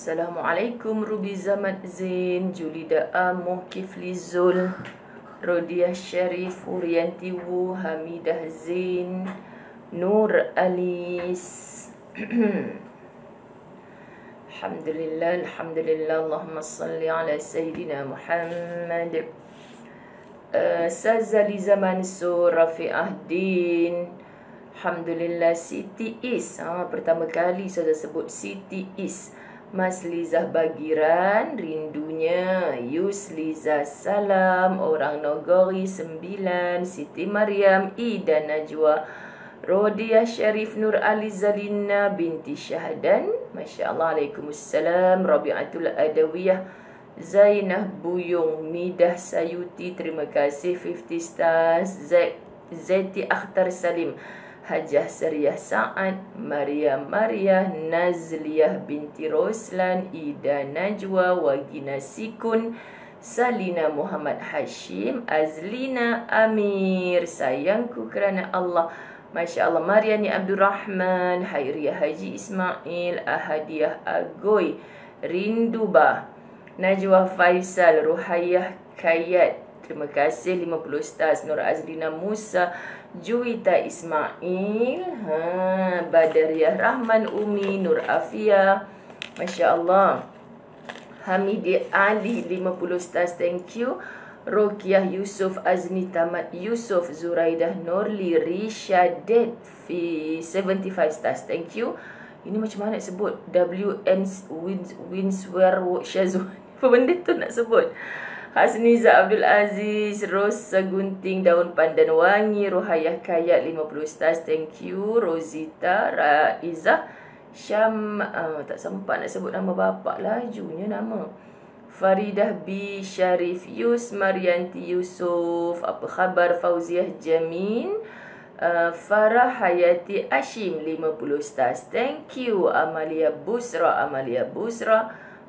Assalamualaikum Ruby Zaman Zain, Julida Amuh, Kifli Zul, Rodiah Sharif, Urianti Wu, Hamidah Zain, Nur Alis. Alhamdulillah, Alhamdulillah, Allahumma salli ala Sayyidina Muhammad. Sazali Zaman Sur, Rafi'ah Din. Alhamdulillah, Siti Is. Pertama kali saya sebut Siti Is. Mas Lizah Bagiran, rindunya. Yus Liza Salam, orang Nogori 9. Siti Maryam, Ida Najwa. Rodiah Sharif Nur Ali Zalina binti Syahdan. Masya Allah, Waalaikumsalam. Rabi'atul Adawiyah, Zainah Buyung, Midah Sayuti, terima kasih 50 stars. Zeti Akhtar Salim, Hajah Sariah Sa'ad, Maria Nazliyah binti Roslan, Ida Najwa, Wagina Sikun, Salina Muhammad Hashim, Azlina Amir, sayangku kerana Allah. Masya Allah, Mariani Abdul Rahman, Hairiah Haji Ismail, Ahadiah Agoy, Rinduba, Najwa Faisal, Ruhayah Kayat, terima kasih 50 stars. Nur Azlina Musa, Juwita Ismail, Badariah Rahman Umi, Nur Afia, Masya Allah. Hamidi Ali 50 stars, thank you. Rokiah Yusuf, Azni Tamat Yusuf, Zuraidah Nurli, Rishadet 75 stars, thank you. Ini macam mana nak sebut? WN Winswear Shazwan. Apa benda tu nak sebut? Hasniza Abdul Aziz, Rosa Gunting, Daun Pandan Wangi, Rohayah Kayat 50 stars, thank you. Rosita Raizah Syam, tak sempat nak sebut nama bapak, lajunya nama. Faridah B Sharif Yus, Marianti Yusuf, apa khabar? Fauziah Jamin, Farah Hayati Ashim 50 stars, thank you. Amalia Busra,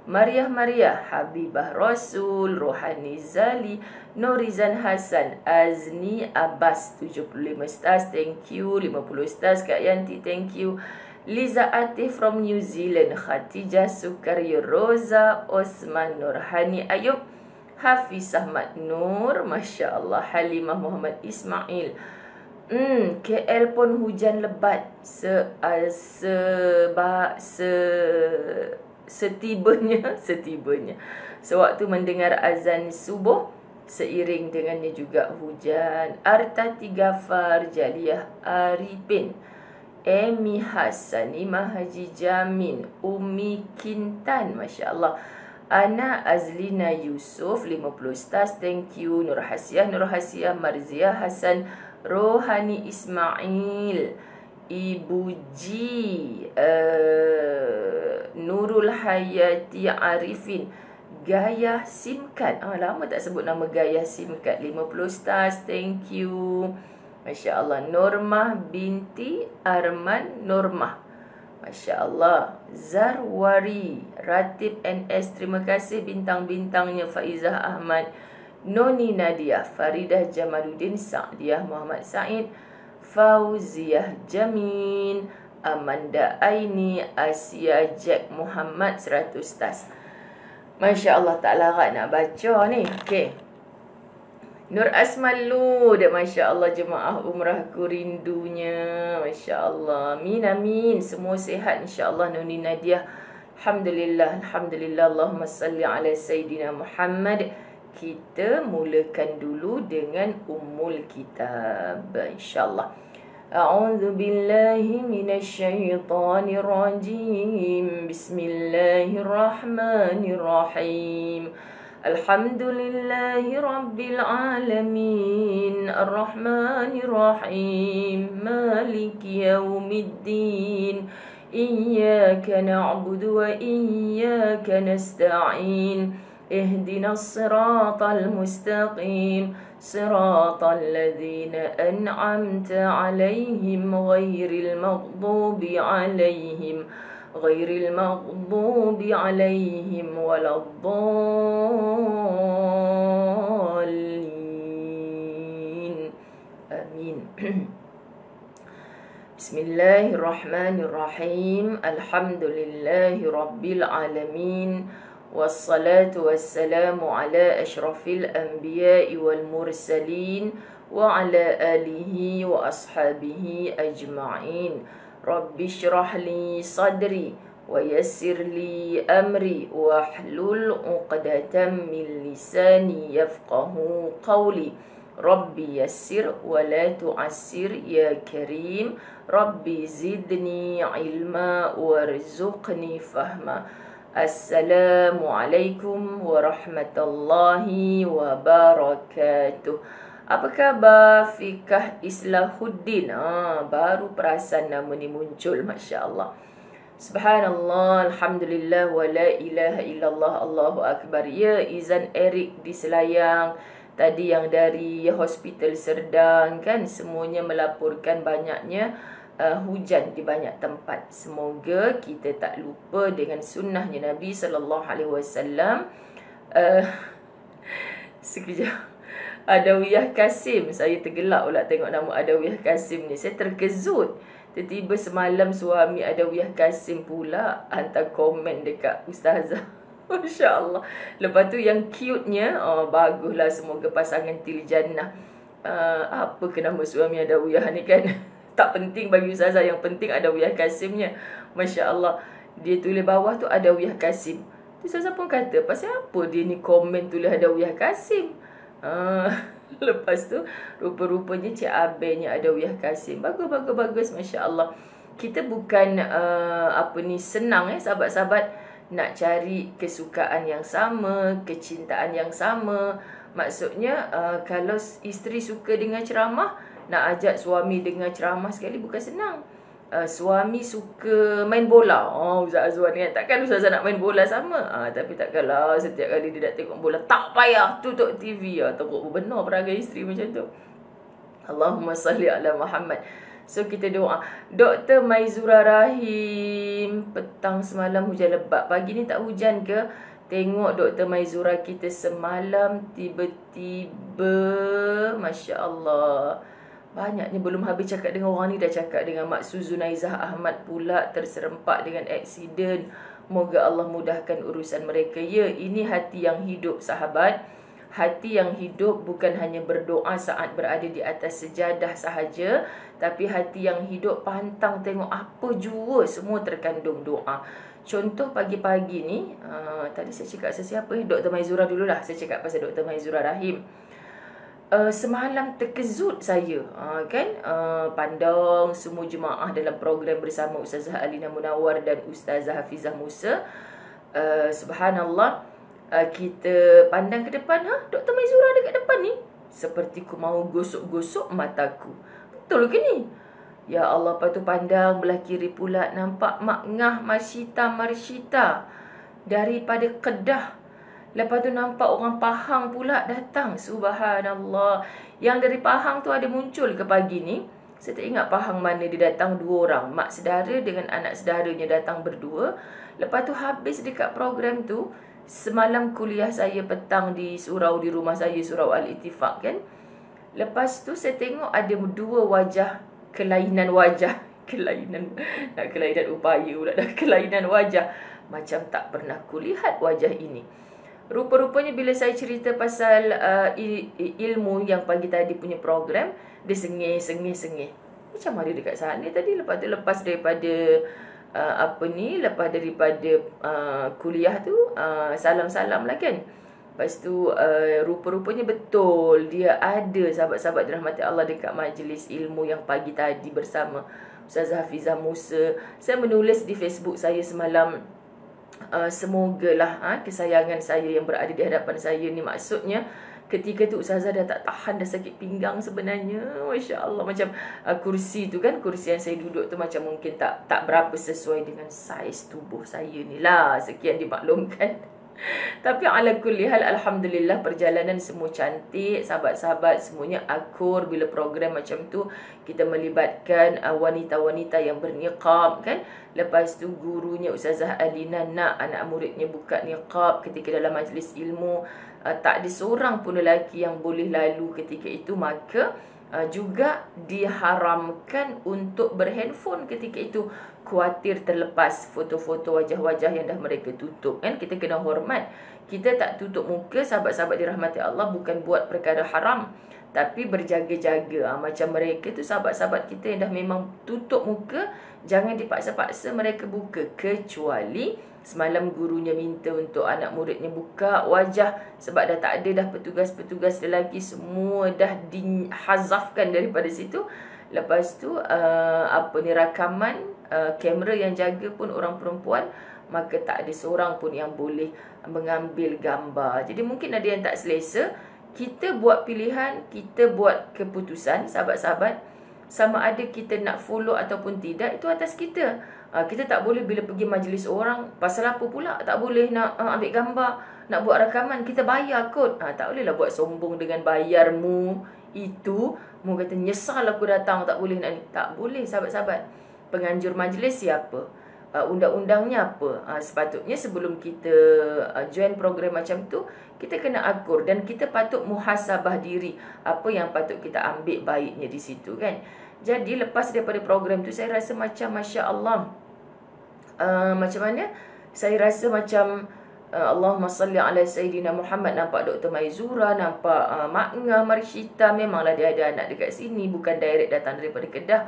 Mariah, Habibah Rasul, Rohani Zali, Norizan Hasan, Azni Abbas 75 stars, thank you. 50 stars Kak Yanti, thank you. Liza Atif from New Zealand, Khatijah Sukaryo, Roza Osman, Nurhani Ayub, Hafiz Ahmad Nur, Masya Allah. Halimah Muhammad Ismail, KL pun hujan lebat setibanya sewaktu mendengar azan subuh, seiring dengannya juga hujan. Artati Gafar, Jaliah Arifin, Emi Hassanimah Haji Jamin, Umi Kintan, Masya Allah. Ana Azlina Yusuf 50 stars, thank you. Nur Hasiah, Marziah Hasan, Rohani Ismail, Ibu Ji, Nurul Hayati Arifin, Gayah Simkat. Lama tak sebut nama Gayah Simkat. 50 stars, thank you. Masya Allah. Normah binti Arman Normah, Masya Allah. Zarwari Ratib NS, terima kasih bintang-bintangnya. Faizah Ahmad, Noni Nadia, Faridah Jamaluddin, Sa'diah Muhammad Said, Fauziah Jamin, Amanda Aini, Asia Jack Muhammad 100 stars. Masya Allah, tak larat nak baca ni. Okay. Nur Asmal Lud, Masya Allah, jemaah umrahku rindunya, Masya Allah. Amin, amin. Semua sihat insya Allah. Noni Nadia, Alhamdulillah, Alhamdulillah. Allahumma salli ala Sayyidina Muhammad. Kita mulakan dulu dengan Ummul Kitab, insyaAllah. A'udzu billahi minasyaitonir rajim. Bismillahirrahmanirrahim. Alhamdulillahi rabbil alamin, arrahmanirrahim, maliki yaumiddin, iyyaka na'budu wa iyyaka nasta'in, ihdinas siratal mustaqim, siratal ladzina an'amta 'alaihim ghairil maghdubi 'alaihim waladdallin. Amin. Bismillahirrahmanirrahim. Alhamdulillahi rabbil alamin. Wassalatu wassalamu ala ashrafil anbiya'i wal mursalin wa ala alihi wa ashabihi ajma'in. Rabbi syrah li sadri wa yassir li amri wa hlul uqdatan min lisani yafqahu qawli. Rabbi yassir wa la tu'assir ya karim. Rabbi zidni ilma warzuqni fahma. Assalamualaikum warahmatullahi wabarakatuh. Apa khabar Fikah Islahuddin? Baru perasan nama ni muncul, Masya Allah. Subhanallah, Alhamdulillah, wa la ilaha illallah, Allahu Akbar. Ya, Izan Eric di Selayang, tadi yang dari Hospital Serdang kan, semuanya melaporkan banyaknya hujan di banyak tempat. Semoga kita tak lupa dengan sunnahnya Nabi SAW. Sekejap, Adawiyah Kasim. Saya tergelak pula tengok nama Adawiyah Kasim ni. Saya terkejut. Tiba-tiba semalam suami Adawiyah Kasim pula hantar komen dekat Ustazah. Masya Allah. Lepas tu yang cute-nya, baguslah, semoga pasangan til jannah. Apa ke nama suami Adawiyah ni kan? Tak penting bagi Ustazah, yang penting Adawiyah Kasimnya. Masya Allah. Dia tulis bawah tu Adawiyah Kasim. Ustazah pun kata, pasal apa dia ni komen tulis Adawiyah Kasim? Lepas tu rupa-rupanya Cik Abelnya Adawiyah Kasim. Bagus, Masya Allah. Kita bukan senang sahabat-sahabat nak cari kesukaan yang sama, kecintaan yang sama. Maksudnya kalau isteri suka dengan ceramah, nak ajak suami dengar ceramah sekali bukan senang. Suami suka main bola. Ustaz Azwan kan, takkan Ustazah nak main bola sama. Tapi takkanlah setiap kali dia nak tengok bola, tak payah tutup TV. Teruk benar perangai isteri macam tu. Allahumma salli ala Muhammad. So kita doa. Dr. Maizura Rahim, petang semalam hujan lebat, pagi ni tak hujan ke? Tengok Dr. Maizura kita semalam tiba-tiba, Masya Allah, banyaknya belum habis cakap dengan orang ni, dah cakap dengan Mak Suzunaizah Ahmad pula terserempak dengan aksiden. Moga Allah mudahkan urusan mereka. Ya, ini hati yang hidup, sahabat. Hati yang hidup bukan hanya berdoa saat berada di atas sejadah sahaja, tapi hati yang hidup pantang tengok apa jua, semua terkandung doa. Contoh pagi-pagi ni, tadi saya cakap siapa? Dr. Maizura dululah. Saya cakap pasal Dr. Maizura Rahim. Semalam terkejut saya, pandang semua jemaah dalam program bersama Ustazah Alina Munawar dan Ustazah Hafizah Musa. Subhanallah, kita pandang ke depan, Dr. Maizura dekat depan ni, seperti ku mau gosok-gosok mataku. Betul ke ni? Ya Allah, lepas tu pandang belah kiri pula, nampak Mak Ngah Marshita daripada Kedah. Lepas tu nampak orang Pahang pula datang. Subhanallah. Yang dari Pahang tu ada muncul ke pagi ni. Saya tak ingat Pahang mana dia datang, 2 orang. Mak saudara dengan anak saudaranya datang berdua. Lepas tu habis dekat program tu, semalam kuliah saya petang di surau di rumah saya, Surau Al-Ittifaq kan. Lepas tu saya tengok ada 2 wajah, kelainan wajah. Kelainan upaya pula dah. Kelainan wajah. Macam tak pernah kulihat wajah ini. Rupa-rupanya bila saya cerita pasal ilmu yang pagi tadi punya program, dia sengih. Macam mana dekat sana tadi. Lepas daripada lepas daripada kuliah tu, salam-salam lah kan. Lepas tu rupa-rupanya betul dia ada, sahabat-sahabat dirahmati Allah, dekat majlis ilmu yang pagi tadi bersama Ustazah Hafizah Musa. Saya menulis di Facebook saya semalam, semogalah kesayangan saya yang berada di hadapan saya ni, maksudnya ketika tu Ustazah dah tak tahan, dah sakit pinggang sebenarnya. Masya Allah, macam kursi tu kan, kursi yang saya duduk tu macam mungkin tak berapa sesuai dengan saiz tubuh saya ni lah. Sekian dimaklumkan. Tapi ala kulli hal, alhamdulillah perjalanan semua cantik. Sahabat-sahabat semuanya akur bila program macam tu kita melibatkan wanita-wanita yang berniqab kan. Lepas tu gurunya Ustazah Alina nak anak muridnya buka niqab ketika dalam majlis ilmu. Tak ada seorang pun lelaki yang boleh lalu ketika itu. Maka Juga diharamkan untuk berhandphone ketika itu, khawatir terlepas foto-foto wajah-wajah yang dah mereka tutup kan. Kita kena hormat. Kita tak tutup muka, sahabat-sahabat dirahmati Allah, bukan buat perkara haram, tapi berjaga-jaga. Macam mereka tu, sahabat-sahabat kita yang dah memang tutup muka, jangan dipaksa-paksa mereka buka. Kecuali semalam gurunya minta untuk anak muridnya buka wajah, sebab dah tak ada dah petugas-petugas lelaki, semua dah dihazafkan daripada situ. Lepas tu rakaman kamera yang jaga pun orang perempuan, maka tak ada seorang pun yang boleh mengambil gambar. Jadi mungkin ada yang tak selesa. Kita buat pilihan, kita buat keputusan, sahabat-sahabat. Sama ada kita nak follow ataupun tidak, itu atas kita. Kita tak boleh bila pergi majlis orang, pasal apa pula tak boleh nak ambil gambar, nak buat rakaman, kita bayar kot. Tak bolehlah buat sombong dengan bayarmu itu. Mu kata nyesal aku datang, tak boleh nak ni. Tak boleh, sahabat-sahabat. Penganjur majlis siapa? Undang-undangnya apa? Sepatutnya sebelum kita join program macam tu, kita kena akur dan kita patut muhasabah diri, apa yang patut kita ambil baiknya di situ kan. Jadi lepas daripada program tu, saya rasa macam Masya Allah, macam mana? Saya rasa macam Allahumma salli ala Sayyidina Muhammad. Nampak Dr. Maizura, nampak Mak Ngah Marshita. Memanglah dia ada anak dekat sini, bukan direct datang daripada Kedah,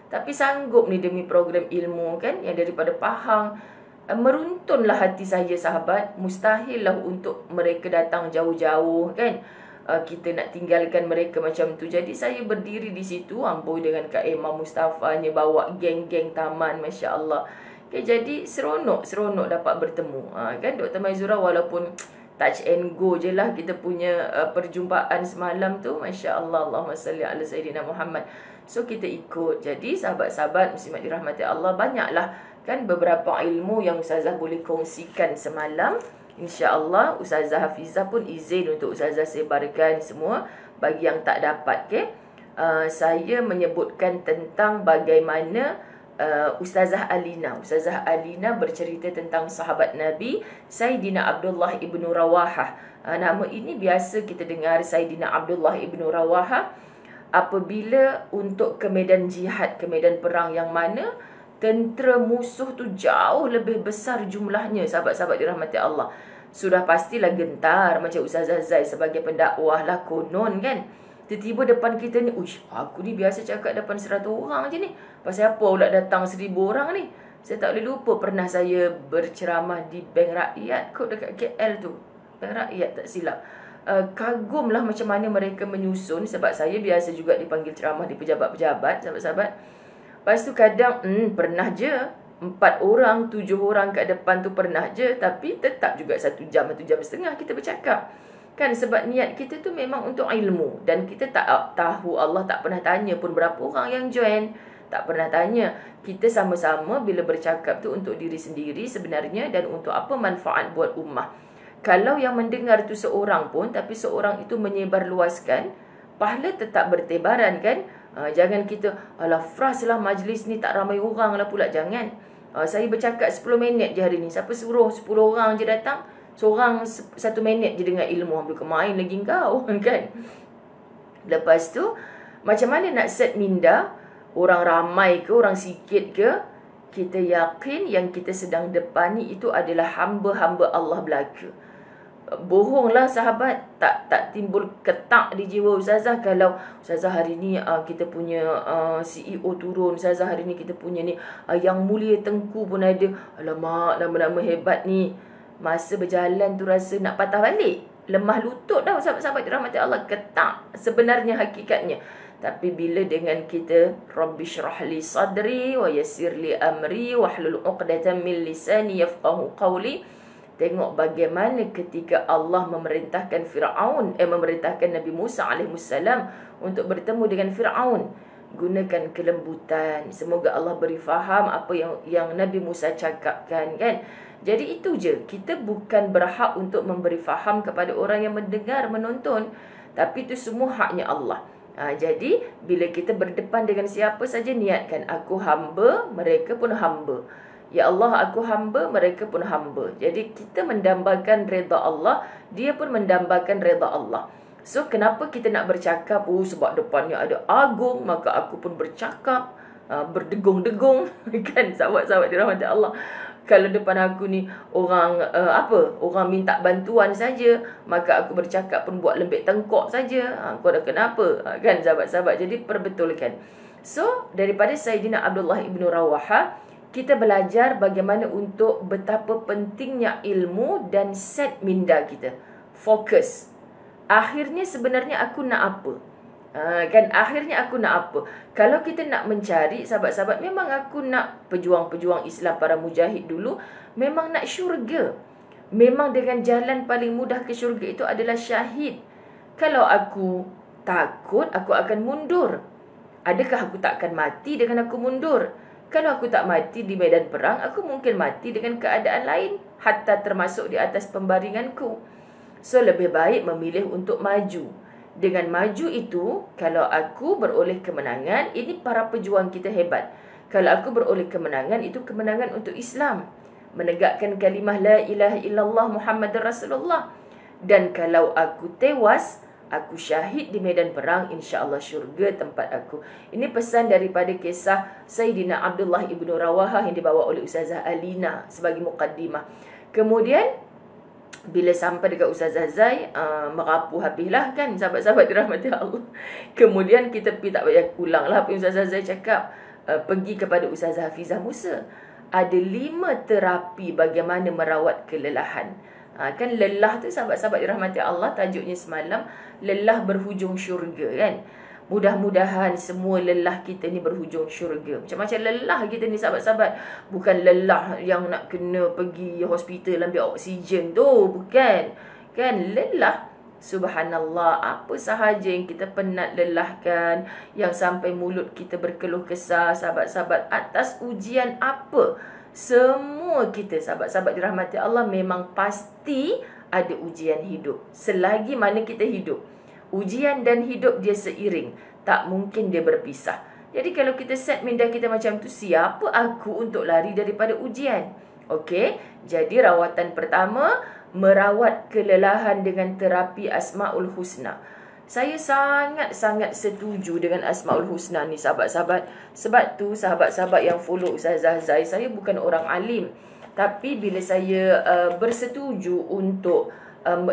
tapi sanggup ni demi program ilmu kan, yang daripada Pahang. Meruntunlah hati saya, sahabat. Mustahil lah untuk mereka datang jauh-jauh kan. Kita nak tinggalkan mereka macam tu. Jadi saya berdiri di situ, amboi dengan Kak Emma Mustafanya, bawa geng-geng taman, Masya Allah. Okay, jadi seronok dapat bertemu kan. Dr. Maizura walaupun touch and go je lah kita punya perjumpaan semalam tu, Masya Allah, Allahumma salli ala Sayyidina Muhammad. So kita ikut. Jadi sahabat-sahabat muslimat dirahmati Allah, banyaklah kan beberapa ilmu yang Ustazah boleh kongsikan semalam. InsyaAllah Ustazah Hafizah pun izin untuk Ustazah sebarkan semua bagi yang tak dapat. Okay? Saya menyebutkan tentang bagaimana Ustazah Alina bercerita tentang sahabat Nabi Sayyidina Abdullah ibnu Rawahah. Nama ini biasa kita dengar, Sayyidina Abdullah ibnu Rawahah. Apabila untuk ke medan jihad, ke medan perang yang mana tentera musuh tu jauh lebih besar jumlahnya, sahabat-sahabat dirahmati Allah, sudah pastilah gentar. Macam Ustazah Zai sebagai pendakwah lah konon kan, tiba-tiba depan kita ni, uish, aku ni biasa cakap depan 100 orang je ni, pasal apa pula datang 1000 orang ni. Saya tak boleh lupa pernah saya berceramah di Bank Rakyat kot dekat KL tu, Bank Rakyat tak silap. Kagumlah macam mana mereka menyusun, sebab saya biasa juga dipanggil ceramah di pejabat-pejabat, sahabat-sahabat. Lepas tu kadang pernah je 4 orang, 7 orang kat depan tu pernah je, tapi tetap juga 1 jam, 1 jam setengah kita bercakap kan, sebab niat kita tu memang untuk ilmu. Dan kita tak tahu, Allah tak pernah tanya pun berapa orang yang join, tak pernah tanya. Kita sama-sama bila bercakap tu untuk diri sendiri sebenarnya, dan untuk apa manfaat buat ummah. Kalau yang mendengar tu seorang pun, tapi seorang itu menyebarluaskan, pahala tetap bertebaran kan. Jangan kita, alah fras lah majlis ni tak ramai orang lah pula. Jangan. Saya bercakap 10 minit je hari ni. Siapa suruh 10 orang je datang? Seorang 1 minit je dengar ilmu, ambil kemain lagi kau kan. Lepas tu, macam mana nak set minda? Orang ramai ke, orang sikit ke, kita yakin yang kita sedang depani itu adalah hamba-hamba Allah belaka. Bohonglah sahabat, tak timbul ketak di jiwa Ustazah kalau Ustazah hari ni kita punya CEO turun, Ustazah hari ni kita punya ni Yang Mulia Tengku pun ada. Alamak, nama-nama hebat ni. Masa berjalan tu rasa nak patah balik, lemah lutut dah sahabat-sahabat dirahmati Allah. Ketak sebenarnya hakikatnya. Tapi bila dengan kita Rabbi syrah li sadri wa yassir li amri wahlul 'uqdatam min lisani yafqahu qawli. Tengok bagaimana ketika Allah memerintahkan memerintahkan Nabi Musa alaihissalam untuk bertemu dengan Fir'aun. Gunakan kelembutan. Semoga Allah beri faham apa yang Nabi Musa cakapkan kan. Jadi itu je. Kita bukan berhak untuk memberi faham kepada orang yang mendengar, menonton. Tapi itu semua haknya Allah. Jadi bila kita berdepan dengan siapa saja, niatkan aku hamba, mereka pun hamba. Ya Allah, aku hamba, mereka pun hamba. Jadi kita mendambakan reda Allah, dia pun mendambakan reda Allah. So, kenapa kita nak bercakap? Oh, sebab depannya ada agung, maka aku pun bercakap, berdegung-degung. Kan, sahabat-sahabat dirahmati Allah. Kalau depan aku ni orang orang minta bantuan saja, maka aku bercakap pun buat lembik tengkok saja. Kau dah kenapa? Kan, sahabat-sahabat. Jadi, perbetulkan. So, daripada Sayyidina Abdullah ibn Rawaha, kita belajar bagaimana untuk betapa pentingnya ilmu dan set minda kita. Fokus. Akhirnya sebenarnya aku nak apa? Kan, akhirnya aku nak apa? Kalau kita nak mencari, sahabat-sahabat, memang aku nak pejuang-pejuang Islam, para mujahid dulu, memang nak syurga. Memang dengan jalan paling mudah ke syurga itu adalah syahid. Kalau aku takut, aku akan mundur. Adakah aku tak akan mati dengan aku mundur? Kalau aku tak mati di medan perang, aku mungkin mati dengan keadaan lain, hatta termasuk di atas pembaringanku. So, lebih baik memilih untuk maju. Dengan maju itu, kalau aku beroleh kemenangan, ini para pejuang kita hebat. Kalau aku beroleh kemenangan, itu kemenangan untuk Islam. Menegakkan kalimah la ilaha illallah Muhammadur Rasulullah. Dan kalau aku tewas, aku syahid di medan perang, insya-Allah syurga tempat aku. Ini pesan daripada kisah Sayyidina Abdullah ibn Rawaha yang dibawa oleh Ustazah Alina sebagai muqaddimah. Kemudian, bila sampai dekat Ustazah Zai, merapu habislah kan, sahabat-sahabat dirahmati Allah. Kemudian kita pergi, tak payah ulang lah apa yang Ustazah Zai cakap. Pergi kepada Ustazah Hafizah Musa. Ada 5 terapi bagaimana merawat kelelahan. Kan lelah tu, sahabat-sahabat dirahmati Allah, tajuknya semalam, lelah berhujung syurga kan. Mudah-mudahan semua lelah kita ni berhujung syurga. Macam-macam lelah kita ni, sahabat-sahabat. Bukan lelah yang nak kena pergi hospital ambil oksigen tu. Bukan. Kan, lelah. Subhanallah, apa sahaja yang kita penat lelahkan, yang sampai mulut kita berkeluh kesah, sahabat-sahabat, atas ujian apa. Semua kita, sahabat-sahabat dirahmati Allah, memang pasti ada ujian hidup. Selagi mana kita hidup, ujian dan hidup dia seiring. Tak mungkin dia berpisah. Jadi kalau kita set minda kita macam tu, siapa aku untuk lari daripada ujian? Okey, jadi rawatan pertama, merawat kelelahan dengan terapi Asmaul Husna. Saya sangat-sangat setuju dengan Asmaul Husna ni, sahabat-sahabat. Sebab tu, sahabat-sahabat yang follow Ustazah Zai, saya bukan orang alim. Tapi bila saya bersetuju untuk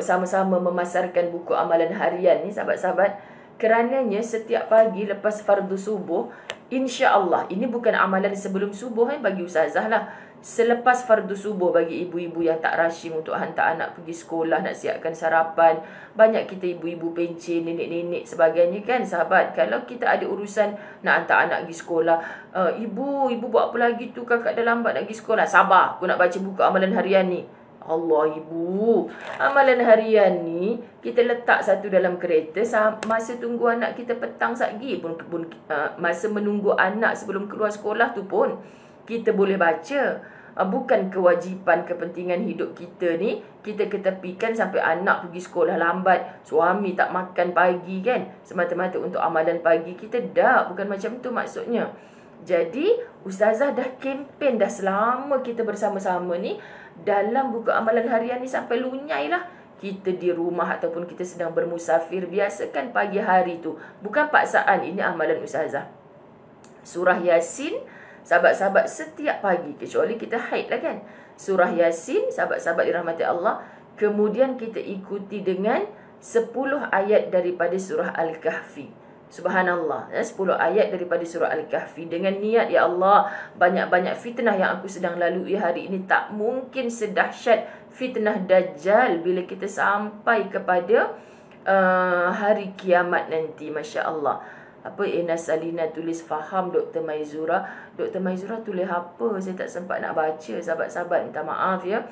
sama-sama memasarkan buku amalan harian ni, sahabat-sahabat, kerananya setiap pagi lepas fardu subuh, insya-Allah, ini bukan amalan sebelum subuh bagi Ustazah lah. Selepas fardu subuh bagi ibu-ibu yang tak rushing untuk hantar anak pergi sekolah, nak siapkan sarapan. Banyak kita ibu-ibu pencen, nenek-nenek sebagainya kan, sahabat. Kalau kita ada urusan nak hantar anak pergi sekolah, ibu buat apa lagi tu, kakak dah lambat nak pergi sekolah. Sabar, aku nak baca buku amalan harian ni. Allah, ibu, amalan harian ni kita letak satu dalam kereta, masa tunggu anak kita petang satgi pun masa menunggu anak sebelum keluar sekolah tu pun kita boleh baca. Bukan kewajipan kepentingan hidup kita ni kita ketepikan sampai anak pergi sekolah lambat, suami tak makan pagi kan, semata-mata untuk amalan pagi kita. Dah, bukan macam tu maksudnya. Jadi Ustazah dah kempen dah selama kita bersama-sama ni dalam buku amalan harian ni sampai lunyai lah. Kita di rumah ataupun kita sedang bermusafir, biasakan pagi hari tu, bukan paksaan, ini amalan Ustazah. Surah Yasin, sahabat-sahabat, setiap pagi, kecuali kita haid lah kan. Surah Yasin, sahabat-sahabat dirahmati Allah. Kemudian kita ikuti dengan 10 ayat daripada surah Al-Kahfi. Subhanallah, 10 ayat daripada surah Al-Kahfi. Dengan niat, ya Allah, banyak-banyak fitnah yang aku sedang lalui hari ini tak mungkin sedahsyat fitnah Dajjal bila kita sampai kepada hari kiamat nanti. Masya Allah. Apa Ena Salina tulis, faham Dr. Maizura. Dr. Maizura tulis apa? Saya tak sempat nak baca, sahabat-sahabat, minta maaf ya.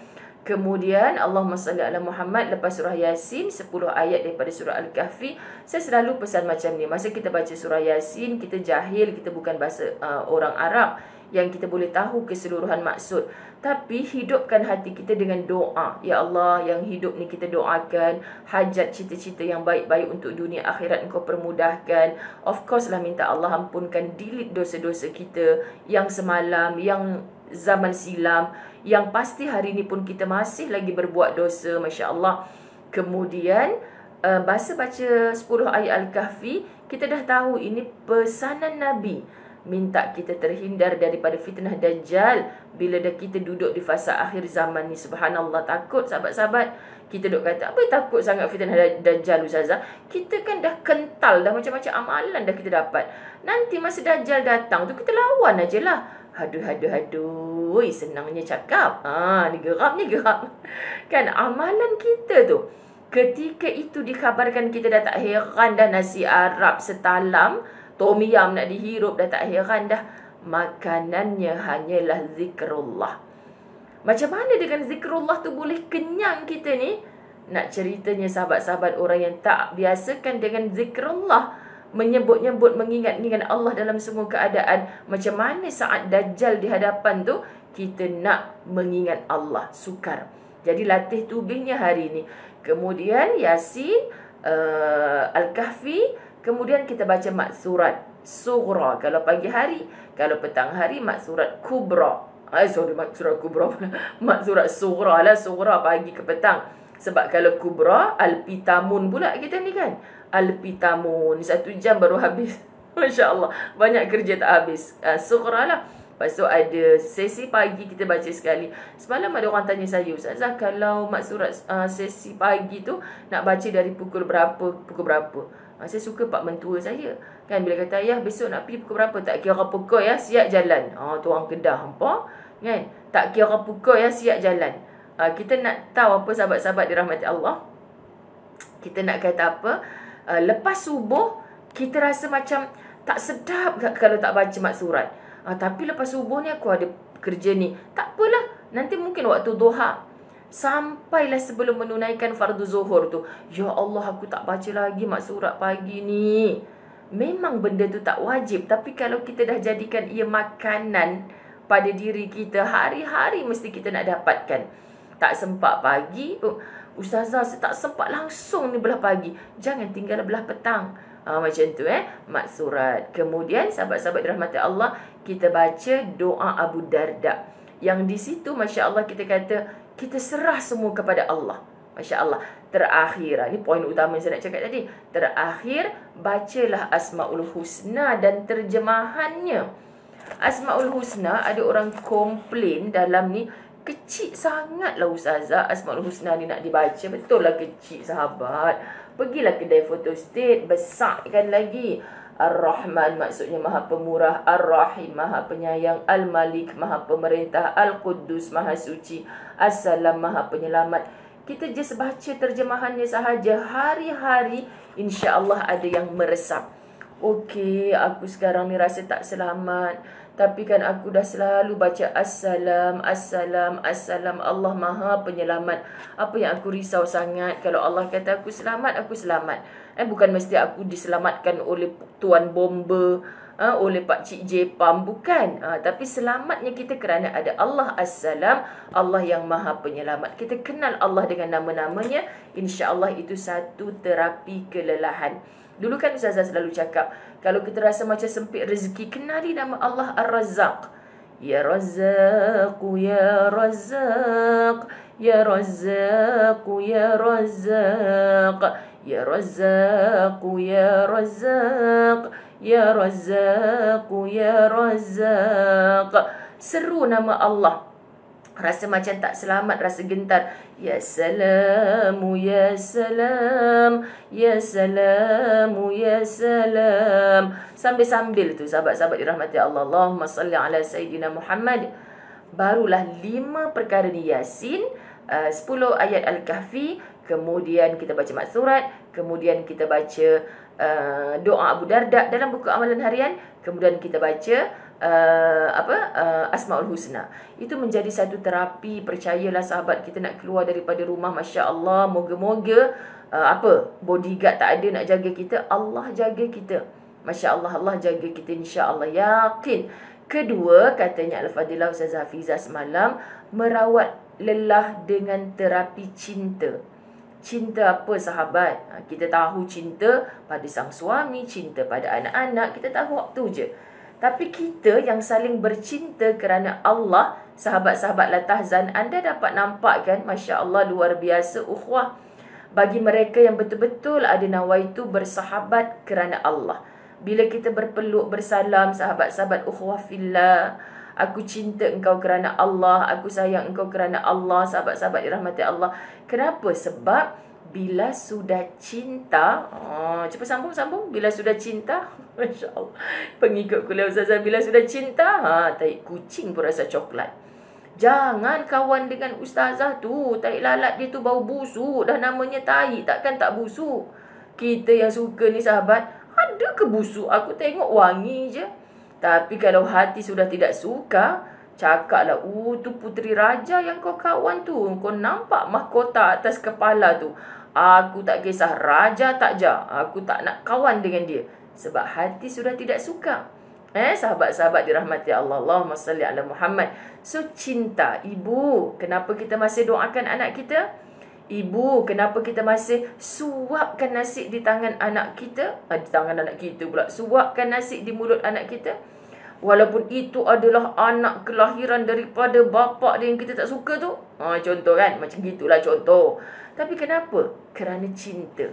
Kemudian Allahumma salli ala Muhammad, lepas surah Yasin 10 ayat daripada surah Al-Kahfi. Saya selalu pesan macam ni, masa kita baca surah Yasin, kita jahil, kita bukan bahasa orang Arab yang kita boleh tahu keseluruhan maksud, tapi hidupkan hati kita dengan doa. Ya Allah, yang hidup ni kita doakan hajat cita-cita yang baik-baik untuk dunia akhirat Engkau permudahkan. Of course lah, minta Allah ampunkan, delete dosa-dosa kita yang semalam, yang zaman silam, yang pasti hari ni pun kita masih lagi berbuat dosa. Masya Allah. Kemudian baca 10 ayat Al-Kahfi, kita dah tahu ini pesanan Nabi. Minta kita terhindar daripada fitnah Dajjal bila dah kita duduk di fasa akhir zaman ni. Subhanallah, takut sahabat-sahabat. Kita duk kata, apa takut sangat fitnah Dajjal Ustazah? Kita kan dah kental, dah macam-macam amalan dah kita dapat. Nanti masa Dajjal datang tu, kita lawan aje lah. Aduh, senangnya cakap. Ni geram. Kan amalan kita tu. Ketika itu dikabarkan, kita dah tak heran dah nasi Arab setalam, tom yam nak dihirup dah tak heran dah. Makanannya hanyalah zikrullah. Macam mana dengan zikrullah tu boleh kenyang kita ni? Nak ceritanya sahabat-sahabat, orang yang tak biasakan dengan zikrullah, menyebut-nyebut, mengingat-ingat Allah dalam semua keadaan, macam mana saat Dajjal di hadapan tu, kita nak mengingat Allah, sukar. Jadi latih tubuhnya hari ni. Kemudian Yasin, Al-Kahfi, kemudian kita baca maksurat sughra kalau pagi hari, kalau petang hari maksurat kubra. Maksurat kubra pula. Maksurat sughra lah, sughra pagi ke petang. Sebab kalau kubra, Al-Pitamun pula kita ni kan. Al-Pitamun 1 jam baru habis. Masya Allah, banyak kerja tak habis. Sughra lah. Lepas tu ada sesi pagi kita baca sekali. Semalam ada orang tanya saya, Ustazah, kalau maksurat sesi pagi tu nak baca dari pukul berapa? Saya suka pak mentua saya. Kan bila kata, ayah besok nak pergi pukul berapa? Tak kira pukul ya, siap jalan. Tu orang Kedah, hampa. Kan? Tak kira pukul ya, siap jalan. Kita nak tahu apa sahabat-sahabat dirahmati Allah? Kita nak kata apa? Lepas subuh, kita rasa macam tak sedap kalau tak baca maksurat. Tapi lepas subuh ni aku ada kerja ni. Tak apalah. Nanti mungkin waktu duha. Sampailah sebelum menunaikan fardu zuhur tu. Ya Allah, aku tak baca lagi maksurat pagi ni. Memang benda tu tak wajib. Tapi kalau kita dah jadikan ia makanan pada diri kita, hari-hari mesti kita nak dapatkan. Tak sempat pagi. Ustazah, saya tak sempat langsung ni belah pagi. Jangan tinggal belah petang. Macam tu maksurat. Kemudian sahabat-sahabat dirahmati Allah, kita baca doa Abu Darda. Yang di situ Masya Allah kita kata, kita serah semua kepada Allah. Masya Allah. Terakhir, ni poin utama yang saya nak cakap tadi. Terakhir, bacalah Asmaul Husna dan terjemahannya. Asmaul Husna, ada orang komplain dalam ni, kecil sangat lah Ustazah Asmaul Husna ni nak dibaca. Betul lah kecil sahabat. Pergilah kedai photostat, besarkan lagi. Ar-Rahman maksudnya Maha Pemurah, Ar-Rahim Maha Penyayang, Al-Malik Maha Pemerintah, Al-Quddus Maha Suci, As-Salam Maha Penyelamat. Kita just baca terjemahannya sahaja hari-hari, insya-Allah ada yang meresap. Okey, aku sekarang ni rasa tak selamat, tapi kan aku dah selalu baca As-Salam, As-Salam, As-Salam, Allah Maha Penyelamat. Apa yang aku risau sangat, kalau Allah kata aku selamat, aku selamat. Bukan mesti aku diselamatkan oleh Tuan Bomba, oleh Pak Cik Jepam, bukan. Tapi selamatnya kita kerana ada Allah As-Salam, Allah yang Maha Penyelamat. Kita kenal Allah dengan nama-namanya, insya-Allah itu satu terapi kelelahan. Dulu kan Ustazah selalu cakap, kalau kita rasa macam sempit rezeki, kenali nama Allah Ar-Razzaq. Ya Razzaq, Ya Razzaq, Ya Razzaq, Ya Razzaq, Ya Razzaq, Ya Razzaq, Ya Razzaq, Ya Razzaq. Seru nama Allah. Rasa macam tak selamat, rasa gentar. Ya Salamu, Ya Salam, Ya Salamu, Ya Salam. Sambil-sambil tu sahabat-sahabat dirahmati Allah. Allahumma salli ala Sayyidina Muhammad. Barulah 5 perkara ni Yasin, 10 ayat Al-Kahfi, kemudian kita baca maksurat, kemudian kita baca doa Abu Darda dalam buku amalan harian, kemudian kita baca Asmaul Husna. Itu menjadi satu terapi. Percayalah sahabat, kita nak keluar daripada rumah, Masya Allah, moga-moga bodyguard tak ada nak jaga kita, Allah jaga kita. Masya Allah, Allah jaga kita, insya Allah, yakin. Kedua, katanya Al-Fadilah Ustazah Hafizah semalam, merawat lelah dengan terapi cinta. Cinta apa sahabat? Kita tahu cinta pada sang suami, cinta pada anak-anak, kita tahu waktu je. Tapi kita yang saling bercinta kerana Allah, sahabat-sahabat La Tahzan, anda dapat nampak kan, Masya Allah, luar biasa ukhuwah. Bagi mereka yang betul-betul ada nawaitu bersahabat kerana Allah. Bila kita berpeluk bersalam, sahabat-sahabat ukhuwah fillah, aku cinta engkau kerana Allah, aku sayang engkau kerana Allah, sahabat-sahabat dirahmati Allah. Kenapa? Sebab bila sudah cinta, cepat sambung. Bila sudah cinta, Masya Allah, pengikut kuliah Ustazah, bila sudah cinta, tai kucing pun rasa coklat. Jangan kawan dengan ustazah tu. Tai lalat dia tu bau busuk. Dah namanya tai, takkan tak busuk. Kita yang suka ni sahabat, ada ke busuk? Aku tengok wangi je. Tapi kalau hati sudah tidak suka, cakaplah, tu puteri raja yang kau kawan tu. Kau nampak mahkota atas kepala tu. Aku tak kisah raja tak ja. Aku tak nak kawan dengan dia. Sebab hati sudah tidak suka. Sahabat-sahabat dirahmati Allah. Allahumma salli ala Muhammad. So, cinta. Ibu, kenapa kita masih doakan anak kita? Ibu, kenapa kita masih suapkan nasi di tangan anak kita? Di tangan anak kita pula. Suapkan nasi di mulut anak kita. Walaupun itu adalah anak kelahiran daripada bapa dia yang kita tak suka tu. Contoh kan? Macam gitulah contoh. Tapi kenapa? Kerana cinta.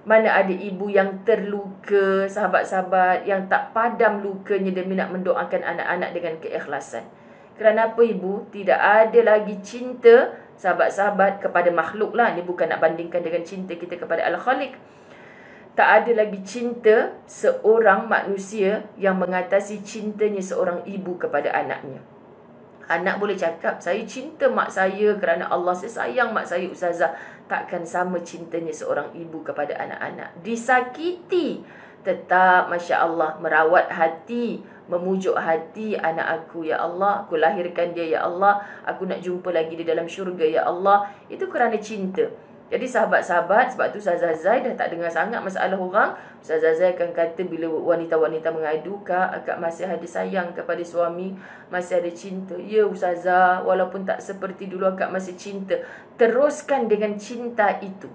Mana ada ibu yang terluka, sahabat-sahabat, yang tak padam lukanya demi nak mendoakan anak-anak dengan keikhlasan. Kerana apa ibu? Tidak ada lagi cinta, sahabat-sahabat, kepada makhluk lah. Ini bukan nak bandingkan dengan cinta kita kepada Al-Khaliq. Tak ada lagi cinta seorang manusia yang mengatasi cintanya seorang ibu kepada anaknya. Anak boleh cakap, saya cinta mak saya kerana Allah, saya sayang mak saya ustazah. Takkan sama cintanya seorang ibu kepada anak-anak. Disakiti, tetap Masya Allah merawat hati, memujuk hati anak aku. Ya Allah, aku lahirkan dia. Ya Allah, aku nak jumpa lagi di dalam syurga. Ya Allah, itu kerana cinta. Jadi sahabat-sahabat, sebab tu Ustazah Zai dah tak dengar sangat masalah orang. Ustazah Zai akan kata bila wanita-wanita mengadu, Kak, akak masih ada sayang kepada suami, masih ada cinta. Ya Ustazah, walaupun tak seperti dulu akak masih cinta. Teruskan dengan cinta itu.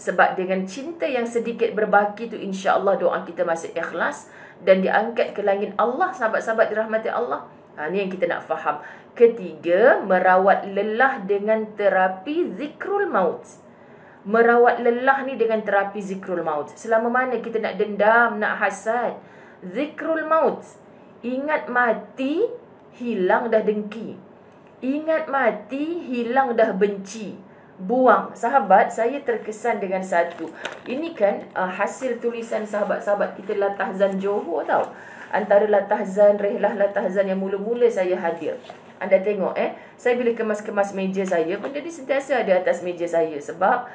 Sebab dengan cinta yang sedikit berbaki tu, insya-Allah doa kita masih ikhlas dan diangkat ke langit Allah, sahabat-sahabat dirahmati Allah. Ini yang kita nak faham. Ketiga, merawat lelah dengan terapi zikrul maut. Merawat lelah ni dengan terapi zikrul maut. Selama mana kita nak dendam, nak hasad, zikrul maut. Ingat mati, hilang dah dengki. Ingat mati, hilang dah benci. Buang. Sahabat, saya terkesan dengan satu. Ini kan hasil tulisan sahabat-sahabat kita Latahzan Johor tau. Antara Latahzan, rehlah Latahzan yang mula-mula saya hadir. Anda tengok saya bila kemas-kemas meja saya, benda ni sentiasa ada atas meja saya. Sebab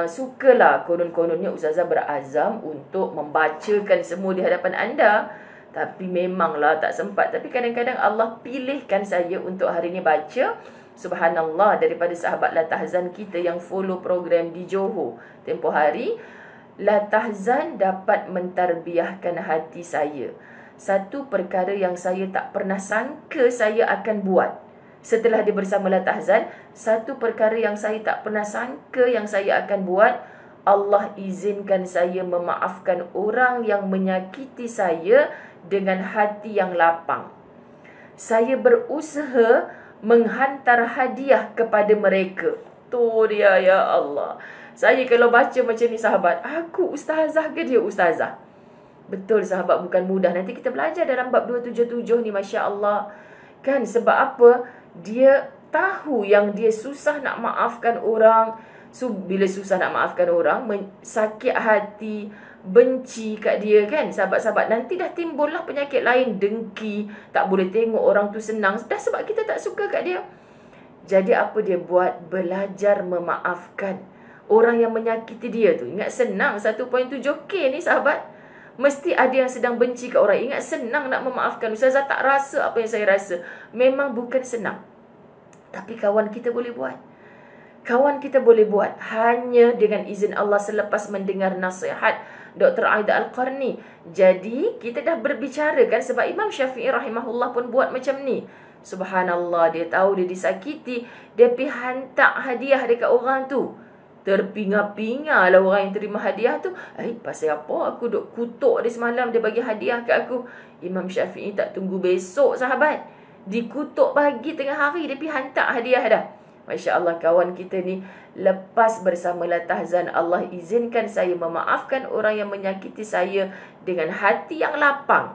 sukalah konon-kononnya Ustazah berazam untuk membacakan semua di hadapan anda. Tapi memanglah tak sempat. Tapi kadang-kadang Allah pilihkan saya untuk hari ini baca. Subhanallah, daripada sahabat Latahzan kita yang follow program di Johor tempoh hari. Latahzan dapat mentarbiahkan hati saya. Satu perkara yang saya tak pernah sangka saya akan buat. Setelah dia bersama Latahzan, satu perkara yang saya tak pernah sangka yang saya akan buat, Allah izinkan saya memaafkan orang yang menyakiti saya dengan hati yang lapang. Saya berusaha menghantar hadiah kepada mereka. Tu dia, ya Allah. Saya kalau baca macam ni sahabat, aku ustazah ke dia ustazah? Betul sahabat, bukan mudah. Nanti kita belajar dalam bab 277 ni, Masya Allah. Kan sebab apa? Dia tahu yang dia susah nak maafkan orang. So, bila susah nak maafkan orang, sakit hati, benci kat dia kan, sahabat-sahabat, nanti dah timbullah penyakit lain, dengki, tak boleh tengok orang tu senang, dah sebab kita tak suka kat dia. Jadi apa dia buat? Belajar memaafkan orang yang menyakiti dia tu. Ingat senang 1.7K ni sahabat. Mesti ada yang sedang benci kat orang. Ingat senang nak memaafkan. Ustazah tak rasa apa yang saya rasa. Memang bukan senang. Tapi kawan kita boleh buat. Kawan kita boleh buat hanya dengan izin Allah selepas mendengar nasihat Dr. Aida Al-Qarni. Jadi kita dah berbicara kan, sebab Imam Syafi'i rahimahullah pun buat macam ni. Subhanallah, dia tahu dia disakiti, dia pergi hantar hadiah dekat orang tu. Terpinga-pinga lah orang yang terima hadiah tu. Pasal apa aku duk kutuk dia semalam, dia bagi hadiah kat aku. Imam Syafi'i tak tunggu besok sahabat, dikutuk pagi tengah hari, dia pergi hantar hadiah dah. Masya Allah, kawan kita ni lepas bersama Latahzan, Allah izinkan saya memaafkan orang yang menyakiti saya dengan hati yang lapang.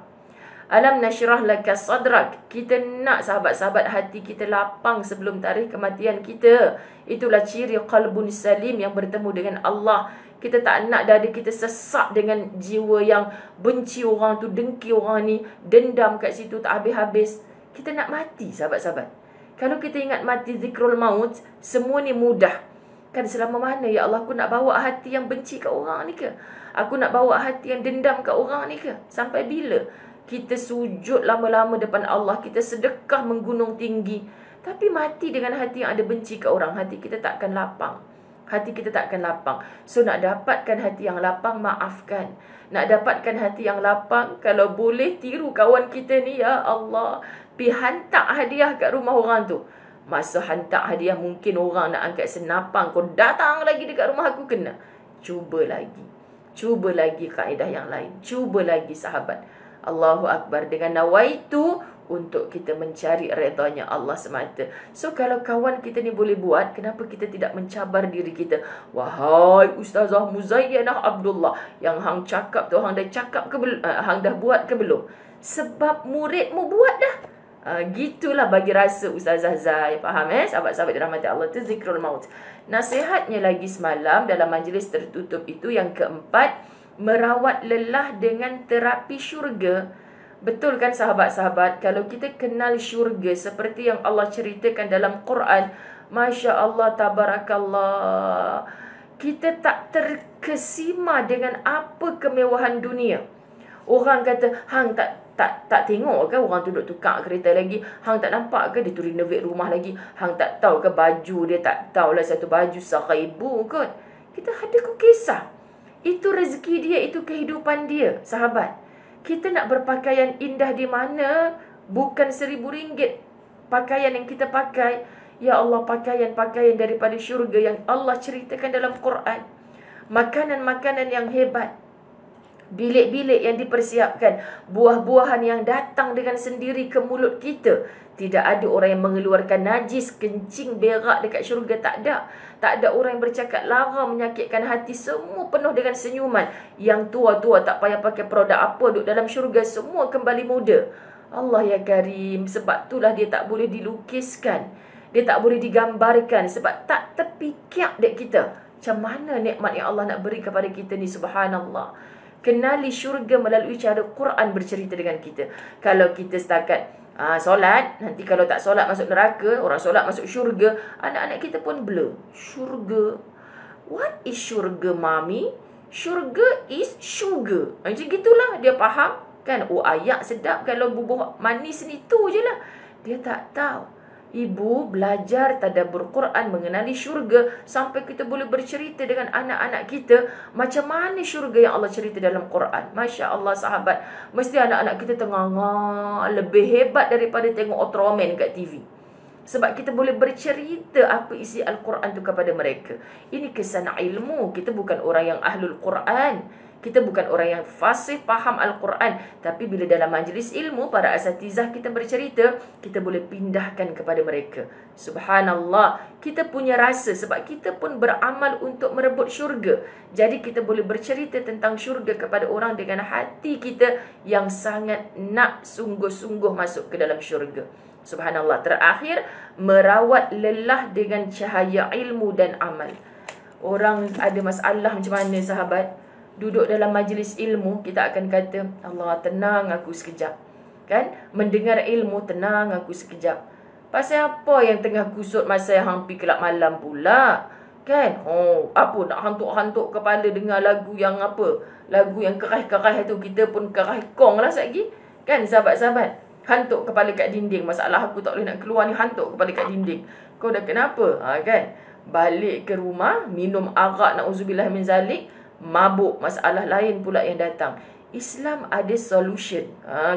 Alam nasyrah laka sadrak. Kita nak sahabat-sahabat hati kita lapang sebelum tarikh kematian kita. Itulah ciri qalbun salim yang bertemu dengan Allah. Kita tak nak dada kita sesak dengan jiwa yang benci orang tu, dengki orang ni, dendam kat situ tak habis-habis. Kita nak mati, sahabat-sahabat. Kalau kita ingat mati, zikrul maut, semua ni mudah. Kan selama mana, ya Allah, aku nak bawa hati yang benci kat orang ni ke? Aku nak bawa hati yang dendam kat orang ni ke? Sampai bila kita sujud lama-lama depan Allah, kita sedekah menggunung tinggi, tapi mati dengan hati yang ada benci kat orang, hati kita tak akan lapang. Hati kita tak akan lapang. So nak dapatkan hati yang lapang, maafkan. Nak dapatkan hati yang lapang, kalau boleh tiru kawan kita ni, ya Allah, pi hantar hadiah kat rumah orang tu. Masa hantar hadiah mungkin orang nak angkat senapang, kau datang lagi dekat rumah aku, kena. Cuba lagi. Cuba lagi kaedah yang lain. Cuba lagi, sahabat. Allahu Akbar. Dengan nawaitu, untuk kita mencari redanya Allah semata. So kalau kawan kita ni boleh buat, kenapa kita tidak mencabar diri kita? Wahai Ustazah Muzayyanah Abdullah, yang hang cakap tu, hang dah cakap ke belum? Hang dah buat ke belum? Sebab muridmu buat dah. Gitulah bagi rasa Ustazah Zai. Faham sahabat-sahabat dirahmati Allah, tu zikrul maut. Nasihatnya lagi semalam dalam majlis tertutup itu, yang keempat, merawat lelah dengan terapi syurga. Betul kan sahabat-sahabat? Kalau kita kenal syurga seperti yang Allah ceritakan dalam Quran, Masya Allah, tabarakallah, kita tak terkesima dengan apa kemewahan dunia. Orang kata, hang tak tengok ke orang tu duduk tukar kereta lagi? Hang tak nampak ke dia tu renovate rumah lagi? Hang tak tahu ke baju dia, tak tahulah satu baju 1,000 kot. Kita ada kok kisah. Itu rezeki dia, itu kehidupan dia, sahabat. Kita nak berpakaian indah di mana? Bukan RM1,000 pakaian yang kita pakai. Ya Allah, pakaian-pakaian daripada syurga yang Allah ceritakan dalam Quran. Makanan-makanan yang hebat. Bilik-bilik yang dipersiapkan. Buah-buahan yang datang dengan sendiri ke mulut kita. Tidak ada orang yang mengeluarkan najis, kencing, berak dekat syurga. Tak ada. Tak ada orang yang bercakap lara, menyakitkan hati. Semua penuh dengan senyuman. Yang tua-tua tak payah pakai produk apa, duduk dalam syurga, semua kembali muda. Allah ya Karim. Sebab itulah dia tak boleh dilukiskan. Dia tak boleh digambarkan. Sebab tak terfikir dek kita. Macam mana nikmat yang Allah nak beri kepada kita ni, subhanallah. Kenali syurga melalui cara Quran bercerita dengan kita. Kalau kita setakat solat, nanti kalau tak solat masuk neraka, orang solat masuk syurga, anak-anak kita pun blur. Syurga, what is syurga, mami? Syurga is sugar. Macam gitulah dia faham kan. Oh, ayak sedap kalau bubuh manis ni, tu je lah. Dia tak tahu. Ibu belajar tadabbur Quran, mengenali syurga, sampai kita boleh bercerita dengan anak-anak kita macam mana syurga yang Allah cerita dalam Quran. Masya Allah, sahabat. Mesti anak-anak kita tengah lebih hebat daripada tengok Ultraman kat TV. Sebab kita boleh bercerita apa isi Al-Quran tu kepada mereka. Ini kesan ilmu. Kita bukan orang yang ahlul Quran. Kita bukan orang yang fasih faham Al-Quran. Tapi bila dalam majlis ilmu, para asatizah kita bercerita, kita boleh pindahkan kepada mereka. Subhanallah. Kita punya rasa sebab kita pun beramal untuk merebut syurga. Jadi kita boleh bercerita tentang syurga kepada orang dengan hati kita yang sangat nak sungguh-sungguh masuk ke dalam syurga. Subhanallah. Terakhir, merawat lelah dengan cahaya ilmu dan amal. Orang ada masalah macam mana, sahabat? Duduk dalam majlis ilmu, kita akan kata, Allah, tenang aku sekejap. Kan? Mendengar ilmu, tenang aku sekejap. Pasal apa yang tengah kusut masa yang hampir kelab malam pula? Kan? Oh, apa nak hantuk-hantuk kepala dengar lagu yang apa? Lagu yang kerah-kerah tu, kita pun kerah kong lah sekejap. Kan, sahabat-sahabat? Hantuk kepala kat dinding. Masalah aku tak boleh nak keluar ni, hantuk kepala kat dinding. Kau dah kenapa? Kan? Balik ke rumah, minum arak, na'udzubillah min zalik, mabuk, masalah lain pula yang datang. Islam ada solution.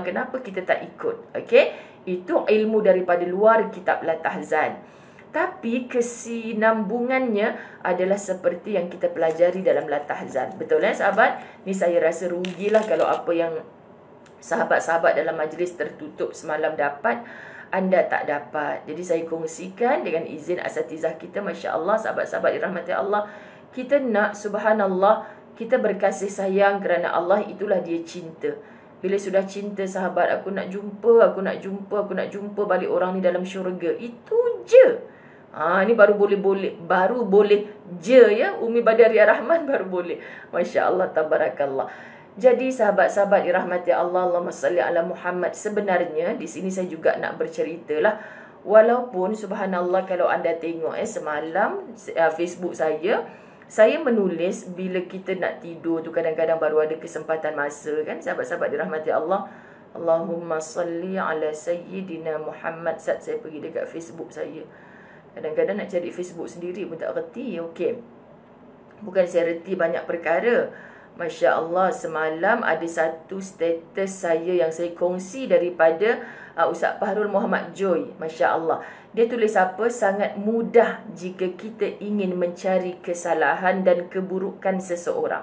Kenapa kita tak ikut? Okey, itu ilmu daripada luar kitab Latahzan. Tapi kesinambungannya adalah seperti yang kita pelajari dalam Latahzan. Betul sahabat? Ni saya rasa rugilah kalau apa yang sahabat-sahabat dalam majlis tertutup semalam dapat anda tak dapat. Jadi saya kongsikan dengan izin asatizah kita, Masya Allah, sahabat-sahabat dirahmati Allah. Kita nak, subhanallah, kita berkasih sayang kerana Allah itulah dia cinta. Bila sudah cinta sahabat, aku nak jumpa balik orang ni dalam syurga. Itu je. Ni baru boleh je ya. Umi Badaria Rahman baru boleh. Masya Allah, tabarakallah. Jadi sahabat-sahabat dirahmati Allah, Allahumma salli ala Muhammad. Sebenarnya di sini saya juga nak berceritalah. Walaupun subhanallah, kalau anda tengok semalam Facebook saya menulis bila kita nak tidur tu kadang-kadang baru ada kesempatan masa kan, sahabat-sahabat dirahmati Allah. Allahumma salli ala Sayyidina Muhammad. Saat saya pergi dekat Facebook saya, kadang-kadang nak cari Facebook sendiri pun tak reti. Okey, bukan saya reti banyak perkara. Masya Allah, semalam ada satu status saya yang saya kongsi daripada Ustaz Fahrul Muhammad Joy. Masya Allah, dia tulis apa? Sangat mudah jika kita ingin mencari kesalahan dan keburukan seseorang.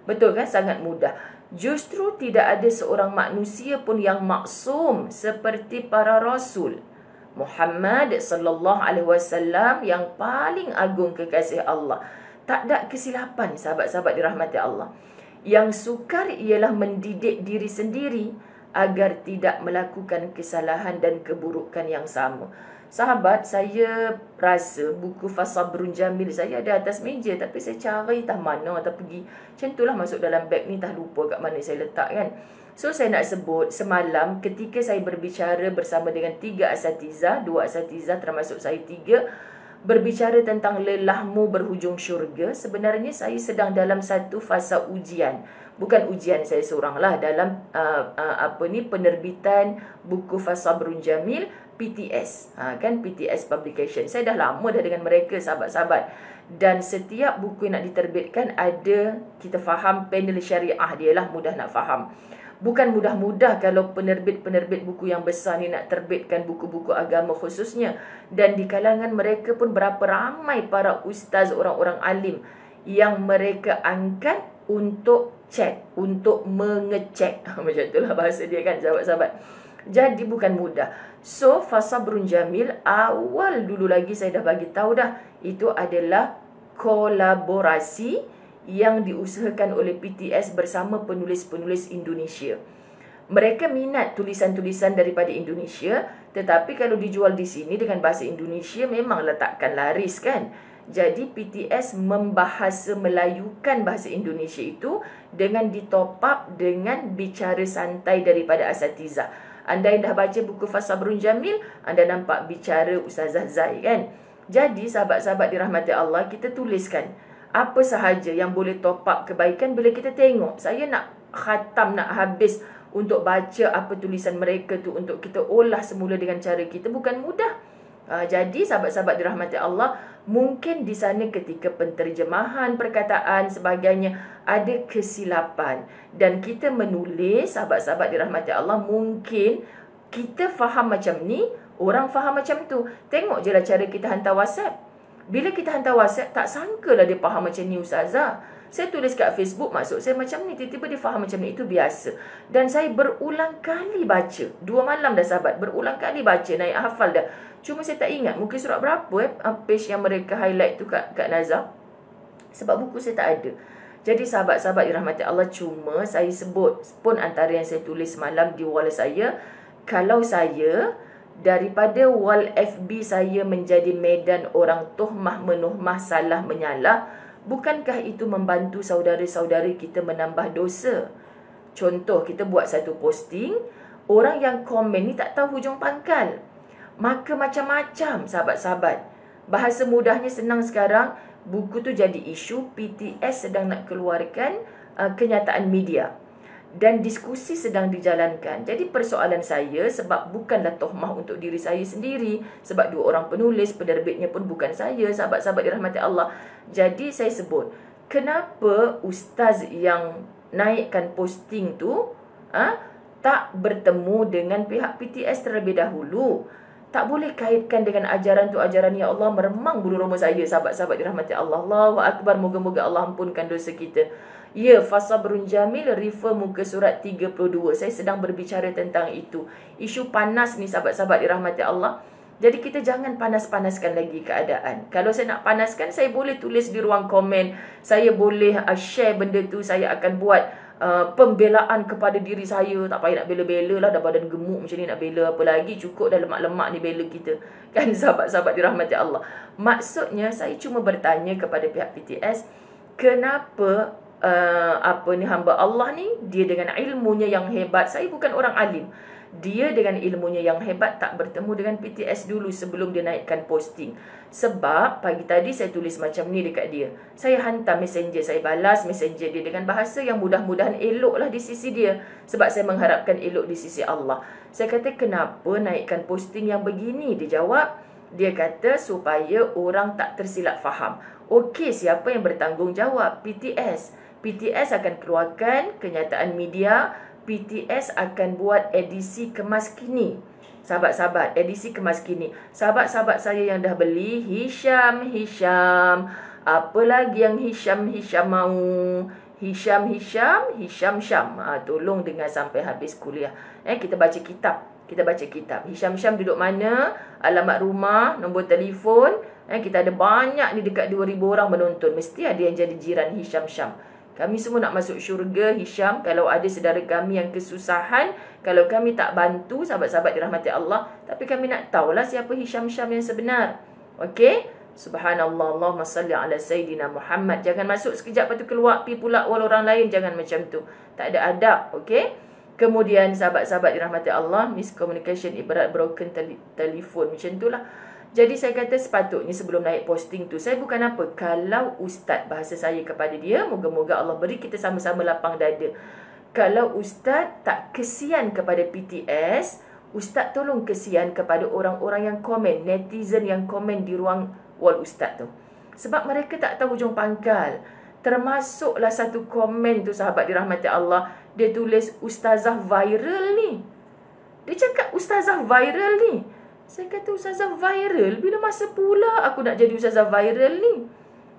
Betul kan? Sangat mudah. Justru tidak ada seorang manusia pun yang maksum seperti para rasul. Muhammad sallallahu alaihi wasallam yang paling agung kekasih Allah, tak ada kesilapan, sahabat-sahabat dirahmati Allah. Yang sukar ialah mendidik diri sendiri agar tidak melakukan kesalahan dan keburukan yang sama. Sahabat, saya rasa buku Fasabrun Jamil saya ada atas meja, tapi saya cari tak mana, tak pergi. Macam itulah, masuk dalam beg ni, tak lupa kat mana saya letak kan. So saya nak sebut, semalam ketika saya berbicara bersama dengan 3 asatizah, 2 asatizah termasuk saya 3, berbicara tentang lelahmu berhujung syurga. Sebenarnya saya sedang dalam satu fasa ujian. Bukan ujian saya seorang lah, dalam penerbitan buku Fasabrun Jamil PTS. Kan PTS Publication. Saya dah lama dah dengan mereka, sahabat-sahabat. Dan setiap buku yang nak diterbitkan ada, kita faham panel syariah dia lah, mudah nak faham. Bukan mudah-mudah kalau penerbit-penerbit buku yang besar ni nak terbitkan buku-buku agama khususnya. Dan di kalangan mereka pun berapa ramai para ustaz, orang-orang alim yang mereka angkat untuk cek, untuk mengecek. Macam itulah bahasa dia kan, sahabat-sahabat. Jadi bukan mudah. So Fasabrun Jamil, awal dulu lagi saya dah bagi tahu dah, itu adalah kolaborasi yang diusahakan oleh PTS bersama penulis-penulis Indonesia. Mereka minat tulisan-tulisan daripada Indonesia, tetapi kalau dijual di sini dengan bahasa Indonesia memanglah takkan laris kan. Jadi PTS membahasa Melayukan bahasa Indonesia itu dengan ditop up dengan bicara santai daripada asatizah. Anda yang dah baca buku Fasabrun Jamil, anda nampak bicara Ustazah Zai kan. Jadi sahabat-sahabat dirahmati Allah, kita tuliskan apa sahaja yang boleh top up kebaikan. Bila kita tengok, saya nak khatam, nak habis untuk baca apa tulisan mereka tu, untuk kita olah semula dengan cara kita, bukan mudah. Jadi sahabat-sahabat dirahmati Allah, mungkin di sana ketika penterjemahan perkataan sebagainya ada kesilapan, dan kita menulis, sahabat-sahabat dirahmati Allah, mungkin kita faham macam ni, orang faham macam tu. Tengok je lah cara kita hantar WhatsApp. Bila kita hantar WhatsApp, tak sangkalah dia faham macam ni Ustazah. Saya tulis kat Facebook, maksud saya macam ni, tiba-tiba dia faham macam ni. Itu biasa. Dan saya berulang kali baca. 2 malam dah sahabat, berulang kali baca, naik hafal dah. Cuma saya tak ingat muka surat berapa page yang mereka highlight tu kat Nazar. Sebab buku saya tak ada. Jadi sahabat-sahabat dirahmati Allah, cuma saya sebut pun antara yang saya tulis malam di wall saya. Kalau saya daripada wall FB saya menjadi medan orang tuhmah menuhmah, salah menyalah, bukankah itu membantu saudara-saudara kita menambah dosa? Contoh, kita buat satu posting, orang yang komen ni tak tahu hujung pangkal, maka macam-macam sahabat-sahabat. Bahasa mudahnya, senang sekarang, buku tu jadi isu, PTS sedang nak keluarkan kenyataan media, dan diskusi sedang dijalankan. Jadi persoalan saya, sebab bukanlah tohmah untuk diri saya sendiri, sebab 2 orang penulis, penerbitnya pun bukan saya, sahabat-sahabat dirahmati Allah. Jadi saya sebut, kenapa ustaz yang naikkan posting tu tak bertemu dengan pihak PTS terlebih dahulu? Tak boleh kaitkan dengan ajaran tu ajaran ya Allah meremang bulu roma saya, sahabat-sahabat dirahmati Allah. Allahu akbar, moga-moga Allah ampunkan dosa kita. Ya, fasabrun jamil, refer muka surat 32. Saya sedang berbicara tentang itu. Isu panas ni sahabat-sahabat dirahmati Allah. Jadi kita jangan panas-panaskan lagi keadaan. Kalau saya nak panaskan, saya boleh tulis di ruang komen. Saya boleh share benda tu. Saya akan buat pembelaan kepada diri saya. Tak payah nak bela-bela lah. Dah badan gemuk macam ni nak bela apa lagi. Cukup dah lemak-lemak ni bela kita. Kan sahabat-sahabat dirahmati Allah. Maksudnya saya cuma bertanya kepada pihak PTS. Kenapa hamba Allah ni, dia dengan ilmunya yang hebat. Saya bukan orang alim. Dia dengan ilmunya yang hebat tak bertemu dengan PTS dulu sebelum dia naikkan posting. Sebab pagi tadi saya tulis macam ni dekat dia. Saya hantar messenger, saya balas messenger dia dengan bahasa yang mudah-mudahan eloklah di sisi dia. Sebab saya mengharapkan elok di sisi Allah. Saya kata, kenapa naikkan posting yang begini? Dia jawab, dia kata supaya orang tak tersilap faham. Okey, siapa yang bertanggungjawab? PTS. PTS akan keluarkan kenyataan media. PTS akan buat edisi kemas kini. Sahabat-sahabat, edisi kemas kini. Sahabat-sahabat saya yang dah beli, Hisham. Apa lagi yang Hisham mau? Hisham. Tolong dengar sampai habis kuliah. Kita baca kitab. Hisham duduk mana? Alamat rumah, nombor telefon. Kita ada banyak ni, dekat 2,000 orang menonton. Mesti ada yang jadi jiran Hisham. Kami semua nak masuk syurga, Hisham. Kalau ada saudara kami yang kesusahan, kalau kami tak bantu, sahabat-sahabat dirahmati Allah, tapi kami nak tahulah siapa Hisham yang sebenar. Okey? Subhanallah, Allahumma salli ala Sayyidina Muhammad. Jangan masuk sekejap, lepas tu keluar, pergi pula wal orang lain. Jangan macam tu. Tak ada adab. Okey? Kemudian, sahabat-sahabat dirahmati Allah, miscommunication ibarat broken telefon. Macam itulah. Jadi saya kata sepatutnya sebelum naik posting tu, saya bukan apa. Kalau ustaz, bahasa saya kepada dia, moga-moga Allah beri kita sama-sama lapang dada. Kalau ustaz tak kesian kepada PTS, ustaz tolong kesian kepada orang-orang yang komen, netizen yang komen di ruang wall ustaz tu. Sebab mereka tak tahu hujung pangkal. Termasuklah satu komen tu, sahabat dirahmati Allah, dia tulis ustazah viral ni. Dia cakap ustazah viral ni. Saya kata, ustazah viral? Bila masa pula aku nak jadi ustazah viral ni?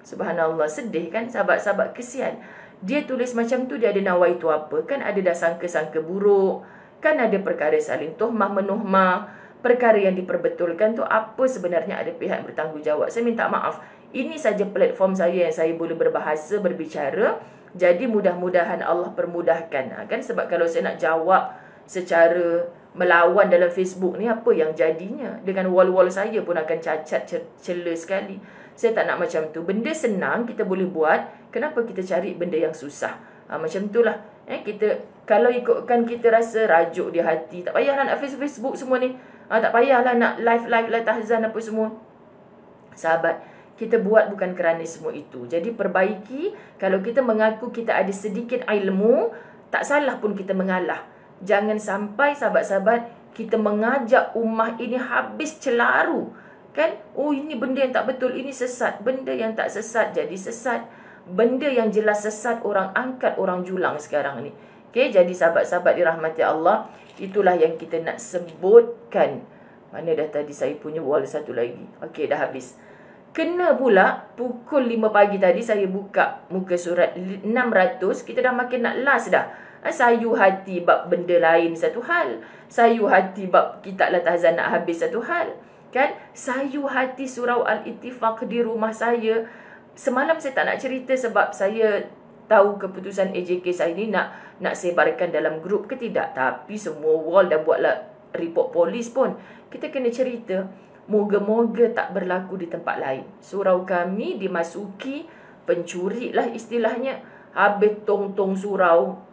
Subhanallah, sedih kan? Sahabat-sahabat, kesian. Dia tulis macam tu, dia ada nawai tu apa? Kan ada dah sangka-sangka buruk. Kan ada perkara saling tuhmah menuhmah. Perkara yang diperbetulkan tu apa sebenarnya, ada pihak bertanggungjawab. Saya minta maaf. Ini saja platform saya yang saya boleh berbahasa, berbicara. Jadi mudah-mudahan Allah permudahkan. Kan? Sebab kalau saya nak jawab secara melawan dalam Facebook ni, apa yang jadinya? Dengan wall-wall saya pun akan cacat, cela sekali. Saya tak nak macam tu. Benda senang kita boleh buat. Kenapa kita cari benda yang susah? Macam itulah. Kita, kalau ikutkan kita rasa rajuk di hati, tak payahlah nak Facebook semua ni. Tak payahlah nak live tahzan apa semua. Sahabat, kita buat bukan kerana semua itu. Jadi perbaiki. Kalau kita mengaku kita ada sedikit ilmu, tak salah pun kita mengalah. Jangan sampai sahabat-sahabat kita mengajak ummah ini habis celaru. Kan? Oh, ini benda yang tak betul, ini sesat. Benda yang tak sesat jadi sesat. Benda yang jelas sesat, orang angkat, orang julang sekarang ni. Okey, jadi sahabat-sahabat dirahmati Allah, itulah yang kita nak sebutkan. Mana dah tadi saya punya wall satu lagi. Okey, dah habis. Kena pula pukul 5 pagi tadi saya buka muka surat 600. Kita dah makin nak last dah. Sayu hati bab benda lain satu hal. Sayu hati bab kitab tahzan nak habis satu hal. Kan? Sayu hati surau Al-Ittifaq di rumah saya. Semalam saya tak nak cerita sebab saya tahu keputusan AJK saya ni nak sebarkan dalam grup ke tidak. Tapi semua wall dah buatlah report polis pun. Kita kena cerita. Moga-moga tak berlaku di tempat lain. Surau kami dimasuki pencuri lah istilahnya. Habis tong-tong surau,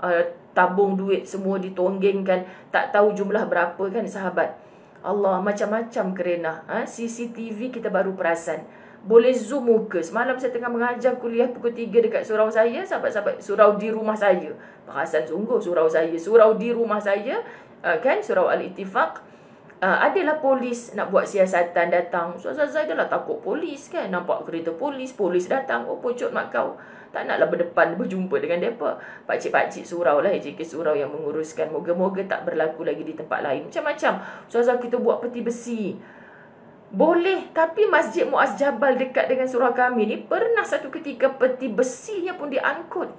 tabung duit semua ditonggengkan. Tak tahu jumlah berapa kan sahabat. Allah, macam-macam kerana. CCTV kita baru perasan. Boleh zoom muka. Semalam saya tengah mengajar kuliah pukul 3 dekat surau saya. Sahabat-sahabat, surau di rumah saya. Perasan sungguh surau saya. Surau di rumah saya. Kan, surau Al-Ittifaq. Adalah polis nak buat siasatan datang. Ustazah Zaidah lah takut polis kan. Nampak kereta polis datang. Oh pocut mak kau. Tak naklah berdepan berjumpa dengan mereka. Pakcik-pakcik surau lah, HJK surau yang menguruskan. Moga-moga tak berlaku lagi di tempat lain. Macam-macam. Ustazah kita buat peti besi. Boleh, tapi Masjid Muaz Jabal dekat dengan surau kami ni pernah satu ketika peti besinya pun diangkut.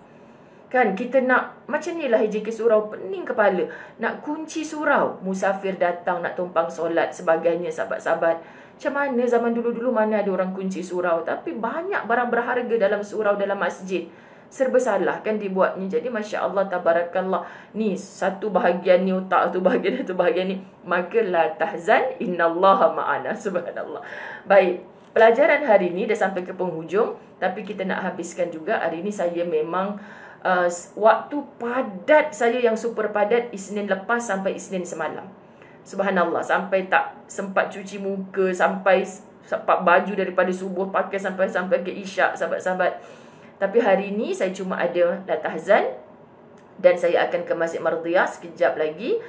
Kan kita nak, macam ni lah HJK surau, pening kepala. Nak kunci surau, musafir datang nak tumpang solat, sebagainya, sahabat-sahabat. Macam mana zaman dulu-dulu mana ada orang kunci surau. Tapi banyak barang berharga dalam surau, dalam masjid. Serba salah kan dibuatnya. Jadi Masya Allah, tabarakallah. Ni satu bahagian ni otak, tu bahagian ni. Maka la tahzan, innallaha ma'ana. Subhanallah. Baik, pelajaran hari ni dah sampai ke penghujung. Tapi kita nak habiskan juga. Hari ni saya memang waktu padat saya yang super padat Isnin lepas sampai Isnin semalam. Subhanallah, sampai tak sempat cuci muka, sampai baju daripada subuh pakai sampai ke isyak, sahabat-sahabat. Tapi hari ni saya cuma ada la tahzan dan saya akan ke Masjid Mardiyah sekejap lagi.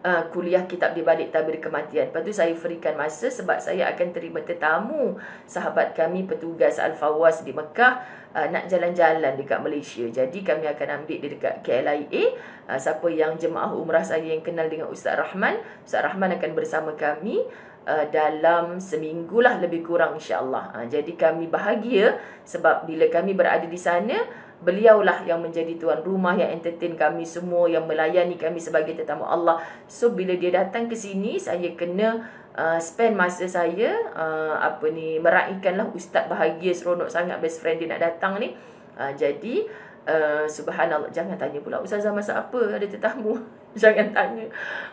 Kuliah kitab di balik tabir kematian. Lepas tu saya berikan masa sebab saya akan terima tetamu sahabat kami petugas Al-Fawaz di Mekah nak jalan-jalan dekat Malaysia. Jadi kami akan ambil dia dekat KLIA. Siapa yang jemaah umrah saya yang kenal dengan Ustaz Rahman, Ustaz Rahman akan bersama kami dalam seminggu lah lebih kurang insya-Allah. Jadi kami bahagia sebab bila kami berada di sana, beliaulah yang menjadi tuan rumah, yang entertain kami semua, yang melayani kami sebagai tetamu Allah. So bila dia datang ke sini, saya kena spend masa saya meraihkanlah ustaz bahagia seronok sangat best friend dia nak datang ni. Jadi subhanallah, jangan tanya pula ustazah masak apa, ada tetamu. Jangan tanya.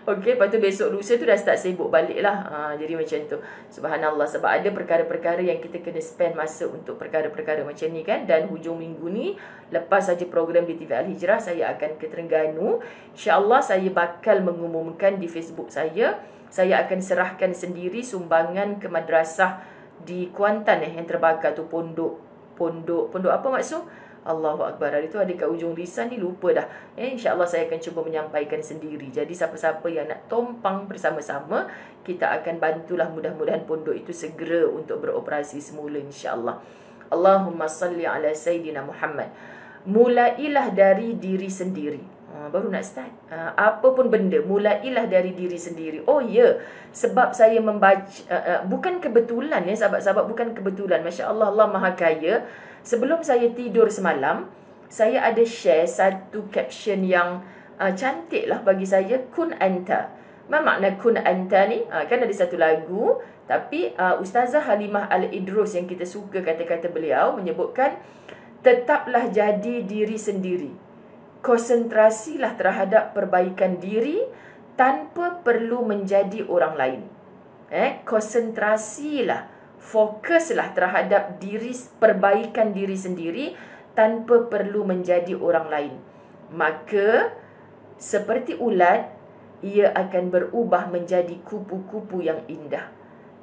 Okey, lepas tu besok lusa tu dah start sibuk balik lah. Jadi macam tu. Subhanallah, sebab ada perkara-perkara yang kita kena spend masa untuk perkara-perkara macam ni kan. Dan hujung minggu ni, lepas saja program di TV Al-Hijrah, saya akan ke Terengganu. InsyaAllah saya bakal mengumumkan di Facebook saya. Saya akan serahkan sendiri sumbangan ke madrasah di Kuantan yang terbakar tu, pondok apa maksud? Allahu Akbar. Hari tu ada kat ujung lisan ni, lupa dah. InsyaAllah saya akan cuba menyampaikan sendiri. Jadi siapa-siapa yang nak tompang bersama-sama, kita akan bantulah, mudah-mudahan pondok itu segera untuk beroperasi semula insyaAllah. Allahumma salli ala Sayyidina Muhammad. Mulailah dari diri sendiri. Baru nak start. Apa pun benda, mulailah dari diri sendiri. Oh ya, sebab saya membaca, bukan kebetulan ya sahabat-sahabat, bukan kebetulan. Masya Allah, Allah Maha Kaya. Sebelum saya tidur semalam, saya ada share satu caption yang cantik lah bagi saya. Kun anta. Apa makna kun anta ni? Kan ada satu lagu, tapi Ustazah Halimah Al-Idrus yang kita suka kata-kata beliau menyebutkan, tetaplah jadi diri sendiri. Konsentrasilah terhadap perbaikan diri tanpa perlu menjadi orang lain. Konsentrasilah, fokuslah terhadap perbaikan diri sendiri tanpa perlu menjadi orang lain. Maka seperti ulat, ia akan berubah menjadi kupu-kupu yang indah.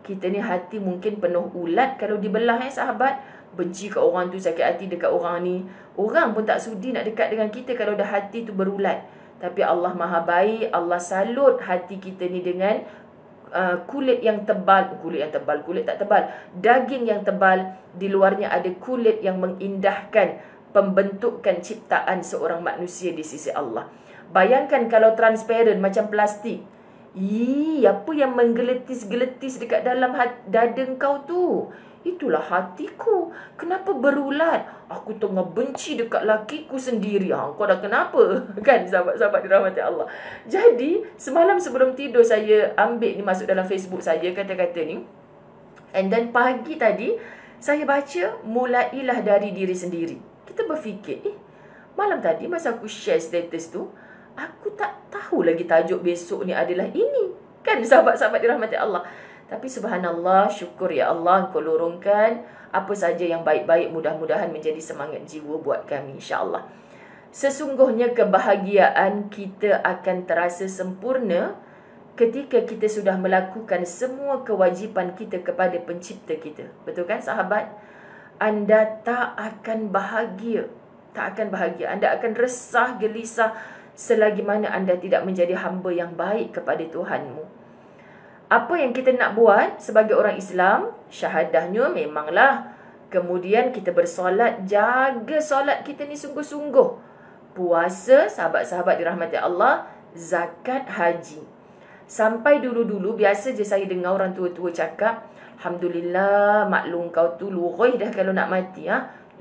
Kita ni hati mungkin penuh ulat kalau dibelah sahabat. Benci kat orang tu, sakit hati dekat orang ni. Orang pun tak sudi nak dekat dengan kita kalau dah hati tu berulat. Tapi Allah Maha Baik, Allah salut hati kita ni dengan kulit yang tebal, kulit tak tebal, daging yang tebal, di luarnya ada kulit yang mengindahkan pembentukan ciptaan seorang manusia di sisi Allah. Bayangkan kalau transparent macam plastik. Apa yang menggeletis-geletis dekat dalam dada kau tu? Itulah hatiku. Kenapa berulat? Aku tengah benci dekat lakiku sendiri. Kau dah kenapa? Kan sahabat-sahabat dirahmati Allah. Jadi semalam sebelum tidur saya ambil ni masuk dalam Facebook saya kata-kata ni. And then pagi tadi saya baca, mulailah dari diri sendiri. Kita berfikir, malam tadi masa aku share status tu, aku tak tahu lagi tajuk besok ni adalah ini. Kan sahabat-sahabat dirahmati Allah. Tapi subhanallah, syukur ya Allah, Engkau lorongkan apa saja yang baik-baik, mudah-mudahan menjadi semangat jiwa buat kami insya-Allah. Sesungguhnya kebahagiaan kita akan terasa sempurna ketika kita sudah melakukan semua kewajipan kita kepada pencipta kita. Betul kan sahabat? Anda tak akan bahagia. Tak akan bahagia. Anda akan resah, gelisah selagi mana anda tidak menjadi hamba yang baik kepada Tuhanmu. Apa yang kita nak buat sebagai orang Islam? Syahadahnya memanglah. Kemudian kita bersolat, jaga solat kita ni sungguh-sungguh. Puasa, sahabat-sahabat dirahmati Allah, zakat, haji. Sampai dulu-dulu biasa je saya dengar orang tua-tua cakap, Alhamdulillah, maklum kau tu lurih dah kalau nak mati.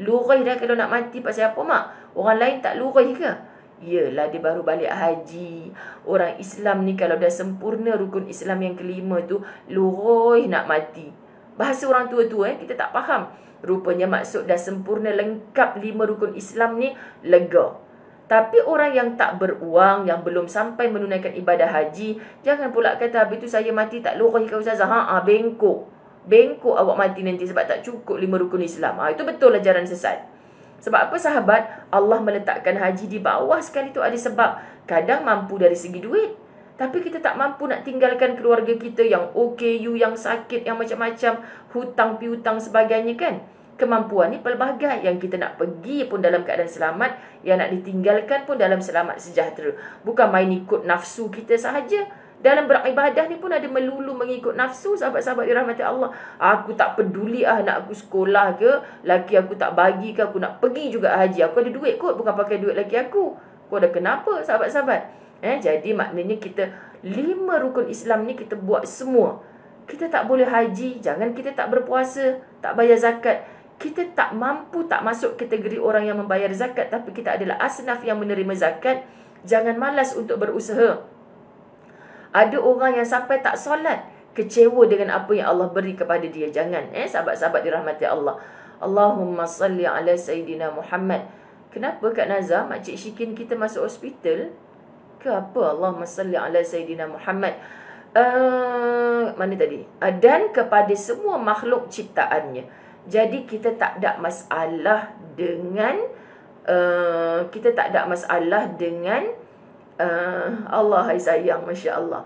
Lurih dah kalau nak mati. Pasal apa, mak? Orang lain tak lurih ke? Yelah, dia baru balik haji. Orang Islam ni kalau dah sempurna rukun Islam yang kelima tu, lurih nak mati. Bahasa orang tua-tua kita tak faham. Rupanya maksud dah sempurna lengkap 5 rukun Islam ni, lega. Tapi orang yang tak beruang, yang belum sampai menunaikan ibadah haji, jangan pula kata, habis tu saya mati tak lurih ke Ustazah? Bengkok. Bengkok awak mati nanti sebab tak cukup 5 rukun Islam. Itu betul ajaran sesat. Sebab apa sahabat? Allah meletakkan haji di bawah sekali tu ada sebab. Kadang mampu dari segi duit, tapi kita tak mampu nak tinggalkan keluarga kita yang OKU, yang sakit, yang macam-macam, hutang piutang sebagainya kan. Kemampuan ni pelbagai. Yang kita nak pergi pun dalam keadaan selamat, yang nak ditinggalkan pun dalam selamat sejahtera. Bukan main ikut nafsu kita sahaja. Dalam beribadah ni pun ada melulu mengikut nafsu, sahabat-sahabat dirahmati Allah. Aku tak peduli nak aku sekolah ke, laki aku tak bagi ke, aku nak pergi juga haji. Aku ada duit kot, bukan pakai duit laki aku. Kau ada kenapa, sahabat-sahabat? Jadi maknanya kita 5 rukun Islam ni kita buat semua. Kita tak boleh haji, jangan kita tak berpuasa, tak bayar zakat. Kita tak mampu, tak masuk kategori orang yang membayar zakat, tapi kita adalah asnaf yang menerima zakat. Jangan malas untuk berusaha. Ada orang yang sampai tak solat, kecewa dengan apa yang Allah beri kepada dia. Jangan, sahabat-sahabat dirahmati Allah. Allahumma salli ala Sayyidina Muhammad. Kenapa Kak Nazah, Makcik Syikin kita masuk hospital? Ke apa? Allahumma salli ala Sayyidina Muhammad. Mana tadi? Dan kepada semua makhluk ciptaannya. Jadi kita tak ada masalah dengan Allah, hai sayang, Masya Allah.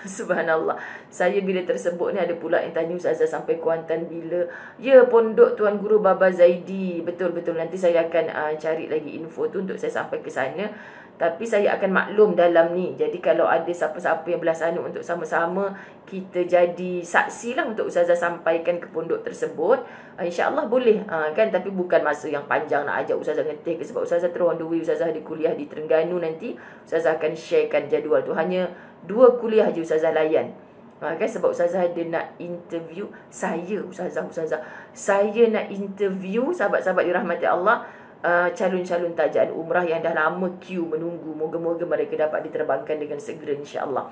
Subhanallah. Saya bila tersebut ni ada pula yang tanya, Ustazah sampai Kuantan bila? Ya, pondok Tuan Guru Baba Zaidi. Betul-betul, nanti saya akan cari lagi info tu untuk saya sampai ke sana. Tapi saya akan maklum dalam ni. Jadi kalau ada siapa-siapa yang belah sana untuk sama-sama kita jadi saksi lah untuk Ustazah sampaikan ke pondok tersebut, InsyaAllah boleh kan. Tapi bukan masa yang panjang nak ajak Ustazah ngetih ke, sebab Ustazah terus on the way. Ustazah ada kuliah di Terengganu nanti. Ustazah akan sharekan jadual tu. Hanya 2 kuliah je Ustazah layan. Kan sebab Ustazah ada nak interview Ustazah saya nak interview sahabat-sahabat dirahmati Allah, calon-calon tajaan umrah yang dah lama queue menunggu. Moga-moga mereka dapat diterbangkan dengan segera, insya-Allah.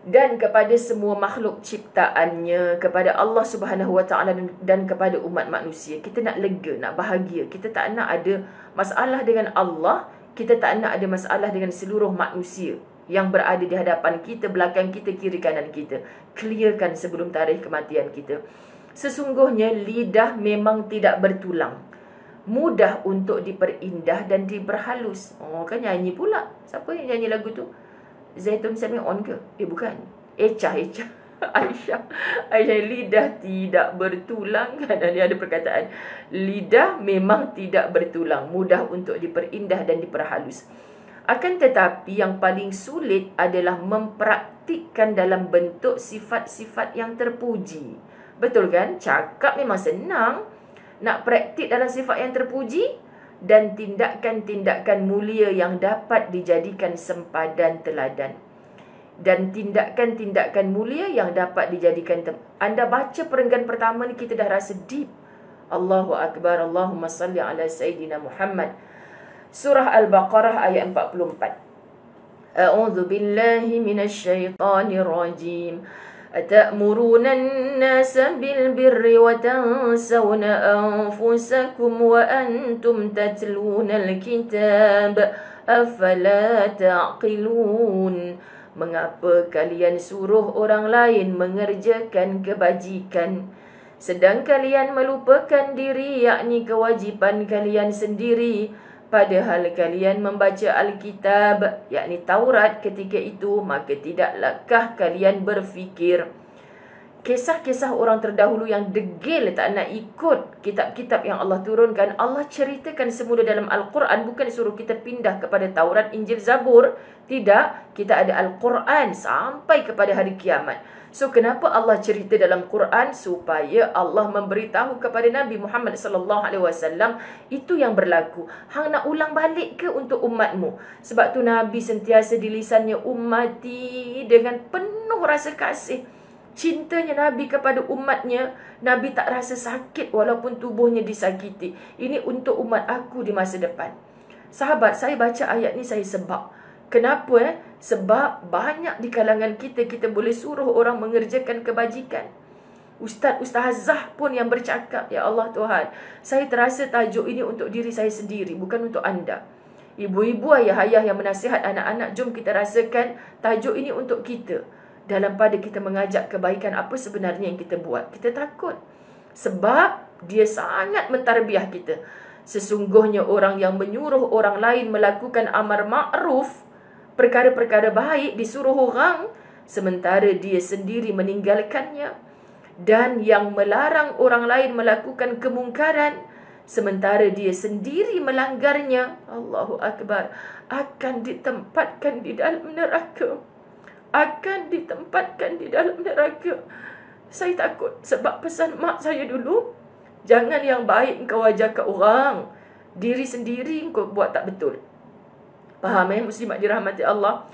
Dan kepada semua makhluk ciptaannya, kepada Allah Subhanahu Wa Taala dan kepada umat manusia, kita nak lega, nak bahagia. Kita tak nak ada masalah dengan Allah, kita tak nak ada masalah dengan seluruh manusia yang berada di hadapan kita, belakang kita, kiri kanan kita. Clearkan sebelum tarikh kematian kita. Sesungguhnya lidah memang tidak bertulang, mudah untuk diperindah dan diperhalus. Kan nyanyi pula. Siapa yang nyanyi lagu tu? Zaitun Sami'on ke? Bukan. Aisyah. Aisyah, lidah tidak bertulang. Kan ada perkataan, lidah memang tidak bertulang, mudah untuk diperindah dan diperhalus. Akan tetapi yang paling sulit adalah mempraktikkan dalam bentuk sifat-sifat yang terpuji. Betul kan? Cakap memang senang. Nak praktik dalam sifat yang terpuji dan tindakan-tindakan mulia yang dapat dijadikan sempadan teladan. Dan tindakan-tindakan mulia yang dapat dijadikan Anda baca perenggan pertama ni, kita dah rasa deep. Allahu Akbar. Allahumma salli ala Sayyidina Muhammad. Surah Al-Baqarah ayat 44. A'udzu billahi minasy syaithanir rajim. أتأمرون الناس بالبر وتنسون أنفسكم وأنتم تتلون الكتاب أفلا تعقلون. Mengapa kalian suruh orang lain mengerjakan kebajikan, sedang kalian melupakan diri, yakni kewajipan kalian sendiri, padahal kalian membaca Alkitab, yakni Taurat ketika itu, maka tidaklahkah kalian berfikir? kisah-kisah orang terdahulu yang degil tak nak ikut kitab-kitab yang Allah turunkan, Allah ceritakan semula dalam Al-Quran. Bukan suruh kita pindah kepada Taurat, Injil, Zabur. Tidak, kita ada Al-Quran sampai kepada hari kiamat. So kenapa Allah cerita dalam Quran? Supaya Allah memberitahu kepada Nabi Muhammad SAW itu yang berlaku. Hang nak ulang balik ke untuk umatmu? Sebab tu Nabi sentiasa di lisannya ummati, dengan penuh rasa kasih. Cintanya Nabi kepada umatnya, Nabi tak rasa sakit walaupun tubuhnya disakiti. Ini untuk umat aku di masa depan. Sahabat, saya baca ayat ni saya sebab. Kenapa? Sebab banyak di kalangan kita boleh suruh orang mengerjakan kebajikan. Ustazah pun yang bercakap, ya Allah Tuhan, saya terasa tajuk ini untuk diri saya sendiri, bukan untuk anda. Ibu-ibu, ayah-ayah yang menasihat anak-anak, jom kita rasakan tajuk ini untuk kita. Dalam pada kita mengajak kebaikan, apa sebenarnya yang kita buat? Kita takut. Sebab dia sangat mentarbiah kita. Sesungguhnya orang yang menyuruh orang lain melakukan amar ma'ruf, perkara-perkara baik, disuruh orang, sementara dia sendiri meninggalkannya. Dan yang melarang orang lain melakukan kemungkaran, sementara dia sendiri melanggarnya, Allahu Akbar, akan ditempatkan di dalam neraka. Akan ditempatkan di dalam neraka. Saya takut sebab pesan mak saya dulu, jangan yang baik kau ajar ke orang, diri sendiri kau buat tak betul. Faham muslimat dirahmati Allah?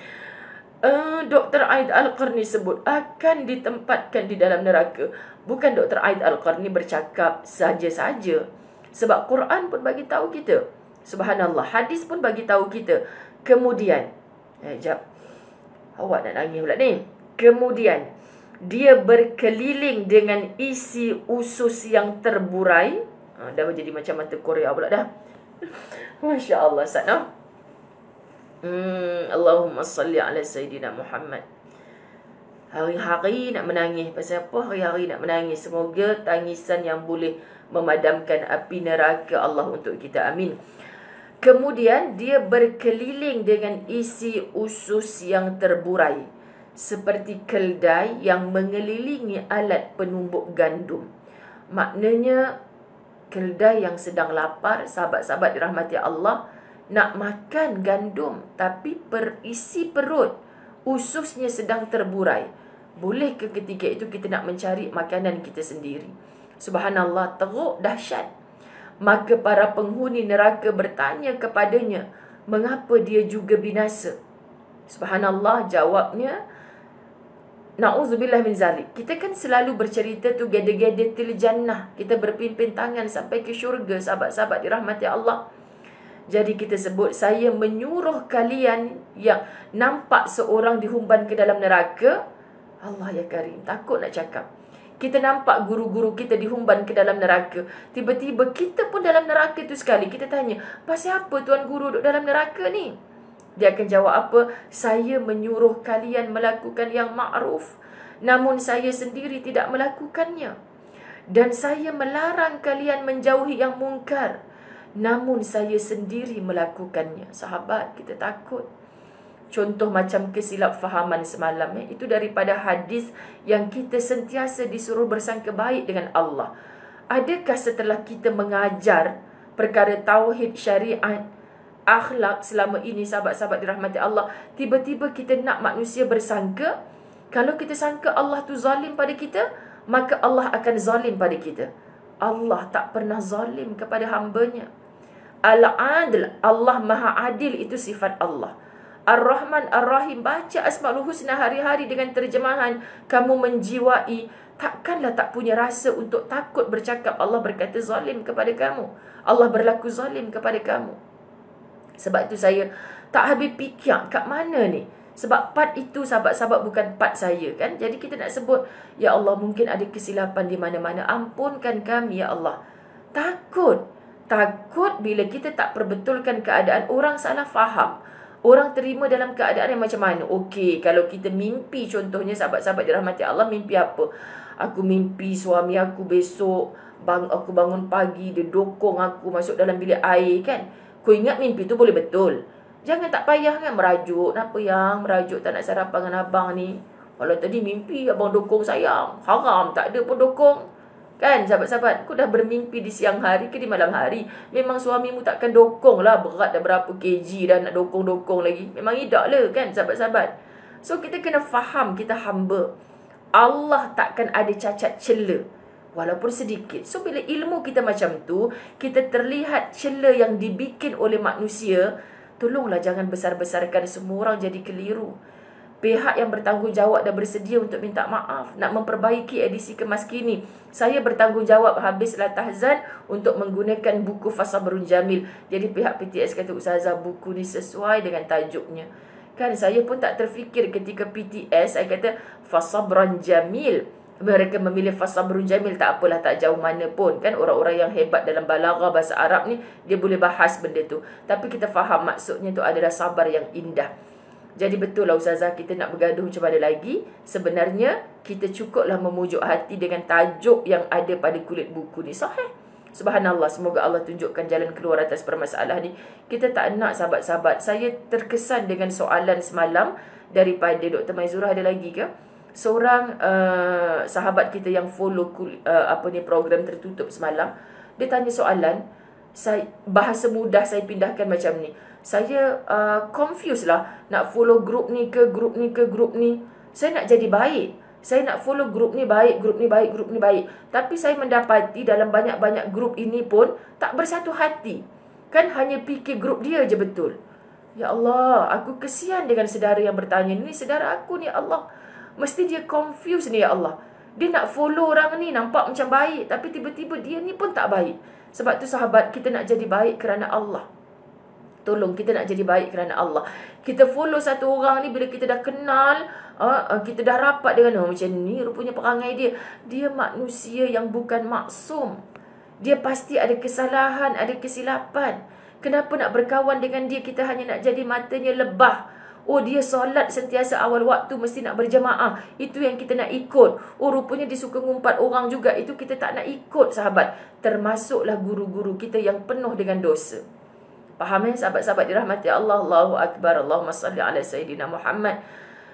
Dr. Aid Al-Qarni sebut akan ditempatkan di dalam neraka. Bukan Dr. Aid Al-Qarni bercakap saja-saja. Sebab Quran pun bagi tahu kita. Subhanallah, hadis pun bagi tahu kita. Kemudian, jap. Awak nak nangis pula ni. Kemudian, dia berkeliling dengan isi usus yang terburai. Dah jadi macam mata Korea pula dah. Masya Allah, Sana. Allahumma salli ala Sayyidina Muhammad. Hari-hari nak menangis. Pasal apa hari-hari nak menangis? Semoga tangisan yang boleh memadamkan api neraka Allah untuk kita. Amin. Kemudian dia berkeliling dengan isi usus yang terburai, seperti keldai yang mengelilingi alat penumbuk gandum. Maknanya keldai yang sedang lapar, sahabat-sahabat dirahmati Allah, nak makan gandum tapi berisi perut, ususnya sedang terburai. Boleh ke ketika itu kita nak mencari makanan kita sendiri? Subhanallah, teruk, dahsyat. Maka para penghuni neraka bertanya kepadanya, mengapa dia juga binasa? Subhanallah, jawabnya, na'udzubillah min zalik. Kita kan selalu bercerita tu gede-gede til jannah. Kita berpimpin tangan sampai ke syurga, sahabat-sahabat dirahmati Allah. Jadi kita sebut, saya menyuruh kalian yang nampak seorang dihumban ke dalam neraka. Allah ya Karim, takut nak cakap. Kita nampak guru-guru kita dihumban ke dalam neraka. Tiba-tiba kita pun dalam neraka tu sekali. Kita tanya, pasal apa Tuan Guru duduk dalam neraka ni? Dia akan jawab apa? Saya menyuruh kalian melakukan yang ma'ruf, namun saya sendiri tidak melakukannya. Dan saya melarang kalian menjauhi yang mungkar, namun saya sendiri melakukannya. Sahabat, kita takut. Contoh macam kesilap fahaman semalam, itu daripada hadis yang kita sentiasa disuruh bersangka baik dengan Allah. Adakah setelah kita mengajar perkara tauhid, syariat, akhlak selama ini, sahabat-sahabat dirahmati Allah, tiba-tiba kita nak manusia bersangka, kalau kita sangka Allah tu zalim pada kita, maka Allah akan zalim pada kita? Allah tak pernah zalim kepada hambanya. Al-Adl, Allah Maha Adil, itu sifat Allah. Ar-Rahman, Ar-Rahim, baca Asmaul Husna hari-hari dengan terjemahan kamu menjiwai, takkanlah tak punya rasa untuk takut bercakap Allah berkata zalim kepada kamu, Allah berlaku zalim kepada kamu. Sebab itu saya tak habis fikir kat mana ni. Sebab part itu, sahabat-sahabat, bukan part saya kan. Jadi kita nak sebut, ya Allah, mungkin ada kesilapan di mana-mana, ampunkan kami ya Allah. Takut bila kita tak perbetulkan keadaan. Orang salah faham, orang terima dalam keadaan yang macam mana. Okey, kalau kita mimpi, contohnya sahabat-sahabat dirahmati Allah, mimpi apa? Aku mimpi suami aku besok aku bangun pagi, dia dokong aku masuk dalam bilik air kan. Kau ingat mimpi tu boleh betul. Jangan tak payah kan merajuk. Kenapa yang merajuk tak nak sarapan dengan abang ni? Kalau tadi mimpi abang dokong sayang, haram, tak ada pun dokong. Kan sahabat-sahabat, kau dah bermimpi di siang hari ke di malam hari, memang suamimu takkan dokong lah, berat dah berapa kg dah nak dokong-dokong lagi. Memang tidak lah kan sahabat-sahabat. So kita kena faham kita hamba. Allah takkan ada cacat cela, walaupun sedikit. So bila ilmu kita macam tu, kita terlihat cela yang dibikin oleh manusia, tolonglah jangan besar-besarkan, semua orang jadi keliru. Pihak yang bertanggungjawab dah bersedia untuk minta maaf, nak memperbaiki edisi kemas kini. Saya bertanggungjawab habislah tahzan untuk menggunakan buku Fasabrun Jamil. Jadi pihak PTS kata, Ustazah, buku ni sesuai dengan tajuknya. Kan saya pun tak terfikir ketika PTS, saya kata Fasabrun Jamil. Mereka memilih Fasabrun Jamil, tak apalah, tak jauh mana pun. Kan orang-orang yang hebat dalam balaghah bahasa Arab ni, dia boleh bahas benda tu. Tapi kita faham maksudnya tu adalah sabar yang indah. Jadi betul lah Ustazah, kita nak bergaduh macam mana lagi. Sebenarnya kita cukuplah memujuk hati dengan tajuk yang ada pada kulit buku ni. Sahih. Subhanallah, semoga Allah tunjukkan jalan keluar atas permasalahan ni. Kita tak nak sahabat-sahabat. Saya terkesan dengan soalan semalam daripada Dr. Maizurah. Ada lagi ke? Seorang sahabat kita yang follow program tertutup semalam, dia tanya soalan, bahasa mudah saya pindahkan macam ni. Saya confused lah, nak follow grup ni ke grup ni ke grup ni. Saya nak jadi baik, saya nak follow grup ni baik, grup ni baik, grup ni baik. Tapi saya mendapati dalam banyak-banyak grup ini pun tak bersatu hati. Kan hanya fikir grup dia je betul. Ya Allah, aku kesian dengan saudara yang bertanya ni. Saudara aku ni, Allah, mesti dia confused ni, ya Allah. Dia nak follow orang ni, nampak macam baik, tapi tiba-tiba dia ni pun tak baik. Sebab tu sahabat, kita nak jadi baik kerana Allah. Tolong, kita nak jadi baik kerana Allah. Kita follow satu orang ni, bila kita dah kenal, kita dah rapat dengan macam ni rupanya perangai dia. Dia manusia yang bukan maksum. Dia pasti ada kesalahan, ada kesilapan. Kenapa nak berkawan dengan dia? Kita hanya nak jadi matanya lebah. Oh, dia solat sentiasa awal waktu, mesti nak berjamaah. Itu yang kita nak ikut. Oh, rupanya dia suka ngumpat orang juga. Itu kita tak nak ikut, sahabat. Termasuklah guru-guru kita yang penuh dengan dosa. Faham sahabat-sahabat dirahmati Allah? Allahu Akbar. Allahumma salli ala Sayyidina Muhammad.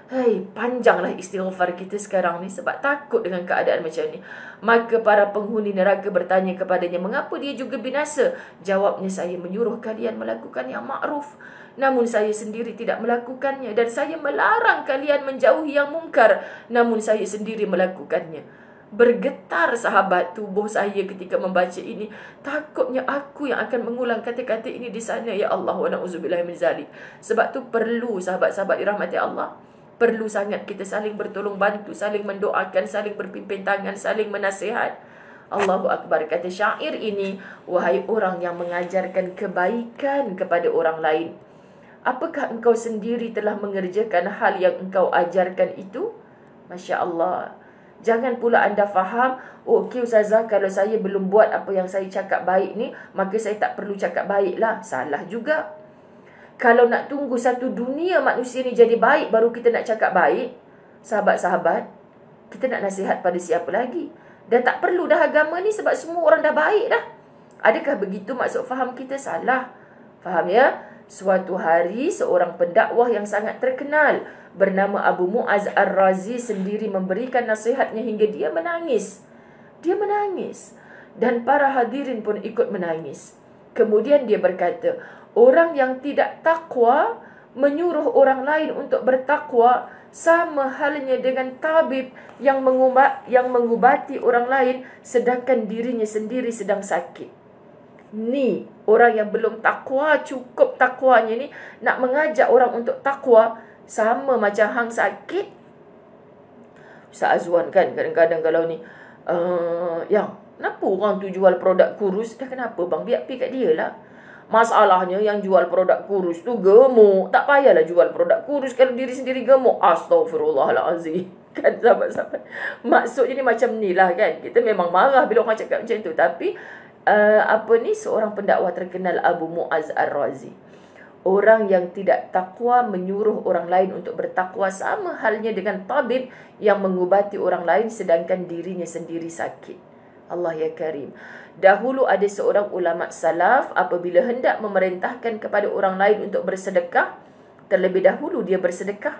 Hai, panjanglah istighfar kita sekarang ni sebab takut dengan keadaan macam ni. Maka para penghuni neraka bertanya kepadanya, mengapa dia juga binasa? Jawabnya, saya menyuruh kalian melakukan yang makruf, namun saya sendiri tidak melakukannya. Dan saya melarang kalian menjauhi yang mungkar, namun saya sendiri melakukannya. Bergetar sahabat tubuh saya ketika membaca ini. Takutnya aku yang akan mengulang kata-kata ini di sana. Ya Allah, wa na'udzubillah min zalik. Sebab tu perlu sahabat-sahabat dirahmati Allah, perlu sangat kita saling bertolong bantu, saling mendoakan, saling berpimpin tangan, saling menasihat. Allahu Akbar. Kata syair ini, wahai orang yang mengajarkan kebaikan kepada orang lain, apakah engkau sendiri telah mengerjakan hal yang engkau ajarkan itu? Masya Allah. Jangan pula anda faham, oh, okey Ustazah, kalau saya belum buat apa yang saya cakap baik ni, maka saya tak perlu cakap baik lah. Salah juga. Kalau nak tunggu satu dunia manusia ni jadi baik baru kita nak cakap baik, sahabat-sahabat, kita nak nasihat pada siapa lagi? Dah tak perlu dah agama ni sebab semua orang dah baik dah. Adakah begitu maksud faham kita? Salah. Faham ya? Suatu hari seorang pendakwah yang sangat terkenal bernama Abu Mu'az Ar-Razi sendiri memberikan nasihatnya hingga dia menangis. Dia menangis. Dan para hadirin pun ikut menangis. Kemudian dia berkata, orang yang tidak takwa menyuruh orang lain untuk bertakwa sama halnya dengan tabib yang mengubati orang lain sedangkan dirinya sendiri sedang sakit. Ni orang yang belum takwa, cukup takwanya ni, nak mengajak orang untuk takwa sama macam hang sakit. Ustaz Azwan kan kadang-kadang kalau ni yang kenapa orang tu jual produk kurus? Dah kenapa bang? Biar pergi kat dia lah. Masalahnya yang jual produk kurus tu gemuk. Tak payahlah jual produk kurus kalau diri sendiri gemuk. Astaghfirullahalazim. Kan sahabat-sahabat, maksudnya ni macam ni lah kan. Kita memang marah bila orang cakap macam tu. Tapi seorang pendakwah terkenal Abu Mu'az Ar-Razi, orang yang tidak takwa menyuruh orang lain untuk bertakwa sama halnya dengan tabib yang mengubati orang lain sedangkan dirinya sendiri sakit. Allah ya Karim. Dahulu ada seorang ulama salaf, apabila hendak memerintahkan kepada orang lain untuk bersedekah, terlebih dahulu dia bersedekah.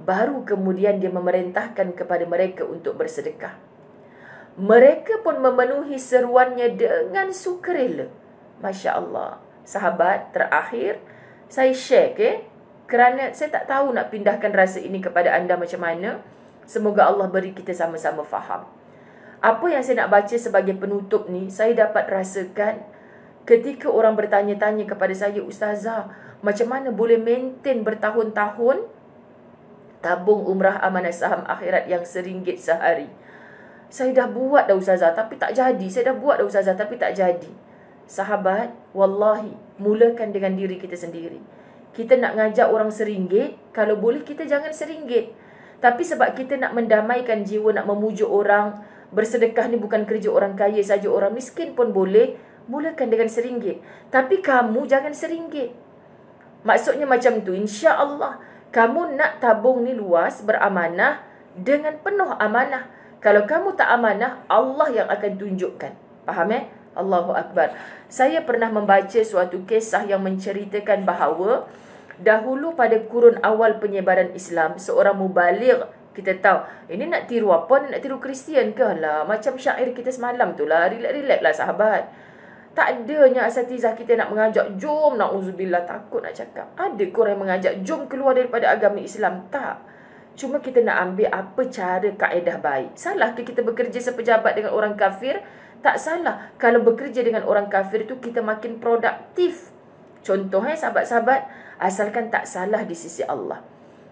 Baru kemudian dia memerintahkan kepada mereka untuk bersedekah. Mereka pun memenuhi seruannya dengan sukarela. Masya Allah. Sahabat, terakhir saya share kerana saya tak tahu nak pindahkan rasa ini kepada anda macam mana. Semoga Allah beri kita sama-sama faham. Apa yang saya nak baca sebagai penutup ni, saya dapat rasakan ketika orang bertanya-tanya kepada saya, Ustazah, macam mana boleh maintain bertahun-tahun tabung umrah amanah saham akhirat yang RM1 sehari? Saya dah buat dah Ustazah tapi tak jadi. Saya dah buat dah Ustazah tapi tak jadi. Sahabat, wallahi, mulakan dengan diri kita sendiri. Kita nak ngajak orang RM1, kalau boleh kita jangan RM1. Tapi sebab kita nak mendamaikan jiwa, nak memujuk orang, bersedekah ni bukan kerja orang kaya saja, orang miskin pun boleh. Mulakan dengan RM1. Tapi kamu jangan RM1. Maksudnya macam tu, insya-Allah kamu nak tabung ni luas, beramanah, dengan penuh amanah. Kalau kamu tak amanah, Allah yang akan tunjukkan. Faham Allahu Akbar. Saya pernah membaca suatu kisah yang menceritakan bahawa dahulu pada kurun awal penyebaran Islam, seorang mubaligh, kita tahu, ini nak tiru apa? Nak tiru Kristian ke lah? Macam syair kita semalam tu lah. Relax lah sahabat. Tak adanya asatizah kita nak mengajak, jom, na'udzubillah, takut nak cakap. Ada korang yang mengajak, jom keluar daripada agama Islam. Tak. Cuma kita nak ambil apa cara kaedah baik. Salah ke kita bekerja sepejabat dengan orang kafir? Tak salah. Kalau bekerja dengan orang kafir tu kita makin produktif. Contoh sahabat-sahabat, asalkan tak salah di sisi Allah.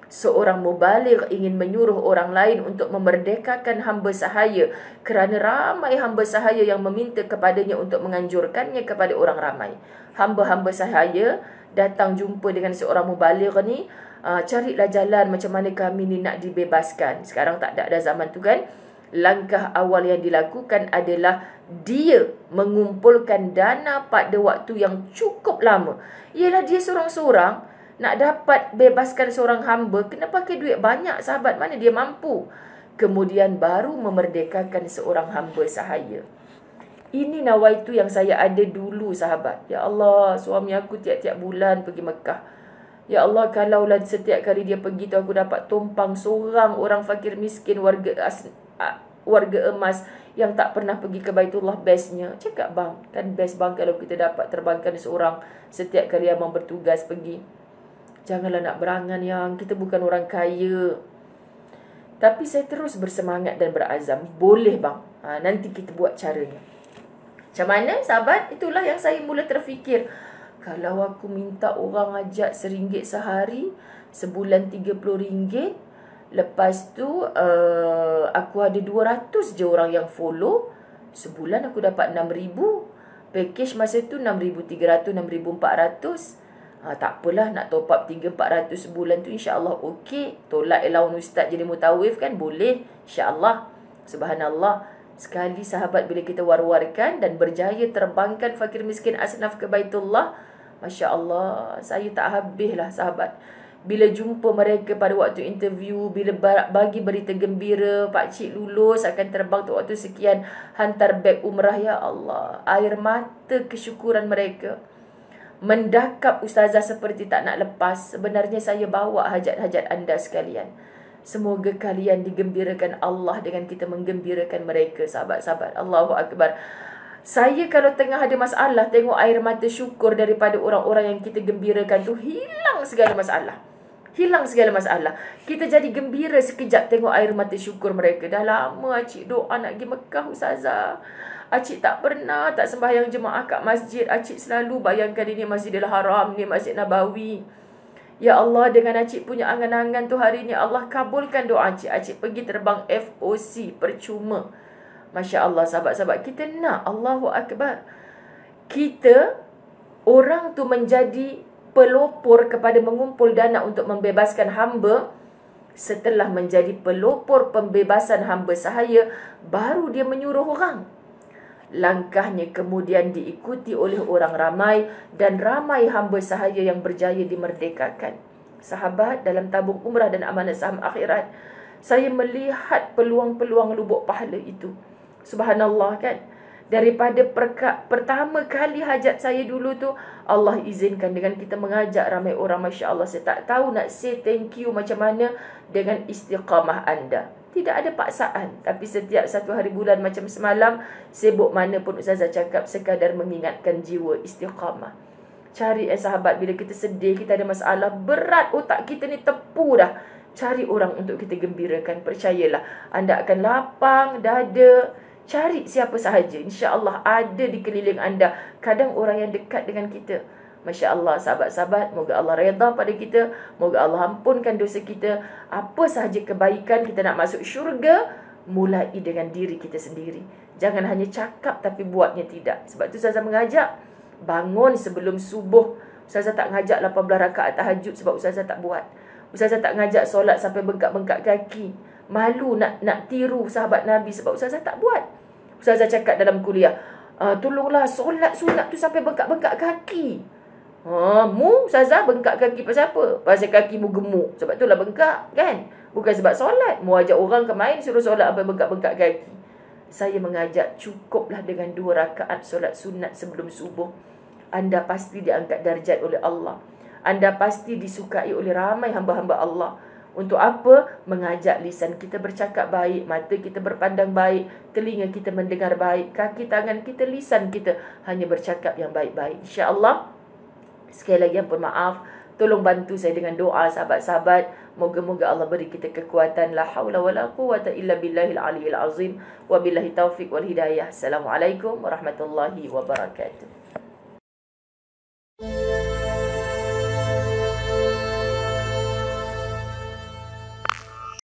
Seorang mubaligh ingin menyuruh orang lain untuk memerdekakan hamba sahaya kerana ramai hamba sahaya yang meminta kepadanya untuk menganjurkannya kepada orang ramai. Hamba-hamba sahaya datang jumpa dengan seorang mubaligh ni, carilah jalan macam mana kami ni nak dibebaskan. Sekarang tak ada zaman tu kan. Langkah awal yang dilakukan adalah dia mengumpulkan dana pada waktu yang cukup lama. Ialah dia seorang-seorang nak dapat bebaskan seorang hamba, kena pakai duit banyak sahabat, mana dia mampu. Kemudian baru memerdekakan seorang hamba sahaya. Ini nawaitu yang saya ada dulu sahabat. Ya Allah, suami aku tiap-tiap bulan pergi Mekah. Ya Allah, kalaulah setiap kali dia pergi tu aku dapat tumpang seorang orang fakir miskin, warga emas yang tak pernah pergi ke Baitullah, bestnya. Cakap bang, kan best bang kalau kita dapat terbangkan seorang setiap kali abang bertugas pergi. Janganlah nak berangan yang kita bukan orang kaya. Tapi saya terus bersemangat dan berazam. Boleh bang, nanti kita buat caranya. Macam mana sahabat? Itulah yang saya mula terfikir. Kalau aku minta orang ajak RM1 sehari, sebulan RM30. Lepas tu aku ada 200 je orang yang follow. Sebulan aku dapat RM6,000. Package masa tu RM6,300, RM6,400. Tak apalah, nak top up 300-400 sebulan tu insya-Allah okey. Tolak allowance ustaz jadi mutawif kan boleh insya-Allah. Subhanallah. Sekali sahabat bila kita war-warkan dan berjaya terbangkan fakir miskin asnaf ke Baitullah, masya-Allah, saya tak habislah sahabat. Bila jumpa mereka pada waktu interview, bila bagi berita gembira, pakcik lulus akan terbang tu waktu sekian, hantar beg umrah, ya Allah, air mata kesyukuran mereka mendakap ustazah seperti tak nak lepas. Sebenarnya saya bawa hajat-hajat anda sekalian. Semoga kalian digembirakan Allah dengan kita menggembirakan mereka, sahabat-sahabat. Allahu Akbar. Saya kalau tengah ada masalah, tengok air mata syukur daripada orang-orang yang kita gembirakan tu, hilang segala masalah. Hilang segala masalah. Kita jadi gembira sekejap tengok air mata syukur mereka. Dah lama acik doa nak pergi Mekah ustazah. Acik tak pernah tak sembahyang jemaah kat masjid. Acik selalu bayangkan ini Masjidil Haram, ni Masjid Nabawi. Ya Allah, dengan acik punya angan-angan tu hari ni Allah kabulkan doa acik. Acik pergi terbang FOC percuma. Masya Allah sahabat-sahabat, kita nak, Allahu Akbar, kita orang tu menjadi pelopor kepada mengumpul dana untuk membebaskan hamba. Setelah menjadi pelopor pembebasan hamba sahaya, baru dia menyuruh orang. Langkahnya kemudian diikuti oleh orang ramai dan ramai hamba sahaya yang berjaya dimerdekakan. Sahabat, dalam tabung umrah dan amanah saham akhirat, saya melihat peluang-peluang lubuk pahala itu. Subhanallah kan. Daripada pertama kali hajat saya dulu tu, Allah izinkan dengan kita mengajak ramai orang. Masya Allah, saya tak tahu nak say thank you macam mana dengan istiqamah anda. Tidak ada paksaan. Tapi setiap satu hari bulan macam semalam, sibuk mana pun Ustazah cakap, sekadar mengingatkan jiwa istiqamah. Cari sahabat, bila kita sedih, kita ada masalah berat, otak kita ni tepu dah. Cari orang untuk kita gembirakan. Percayalah, anda akan lapang dada. Cari siapa sahaja, insya-Allah ada di keliling anda. Kadang orang yang dekat dengan kita. Masya Allah, sahabat-sahabat, moga Allah redha pada kita. Moga Allah ampunkan dosa kita. Apa sahaja kebaikan kita nak masuk syurga, mulai dengan diri kita sendiri. Jangan hanya cakap tapi buatnya tidak. Sebab tu Ustazah mengajak, bangun sebelum subuh. Ustazah tak ngajak 18 rakaat tahajud sebab Ustazah tak buat. Ustazah tak ngajak solat sampai bengkak-bengkak kaki. Malu nak tiru sahabat Nabi sebab Ustazah tak buat. Ustazah cakap dalam kuliah, tolonglah solat sunat tu sampai bengkak-bengkak kaki. Ustazah bengkak kaki pasal apa? Pasal kakimu gemuk. Sebab itulah bengkak, kan? Bukan sebab solat. Mu ajak orang ke main suruh solat sampai bengkak-bengkak kaki. Saya mengajak, cukuplah dengan 2 rakaat solat sunat sebelum subuh. Anda pasti diangkat darjat oleh Allah. Anda pasti disukai oleh ramai hamba-hamba Allah. Untuk apa? Mengajak lisan kita bercakap baik, mata kita berpandang baik, telinga kita mendengar baik, kaki tangan kita, lisan kita hanya bercakap yang baik-baik. InsyaAllah. Sekali lagi ampun maaf. Tolong bantu saya dengan doa sahabat-sahabat. Moga-moga Allah beri kita kekuatan. La hawla wa la quwata illa billahil aliyil azim. Wa billahi taufiq wal hidayah. Assalamualaikum warahmatullahi wabarakatuh.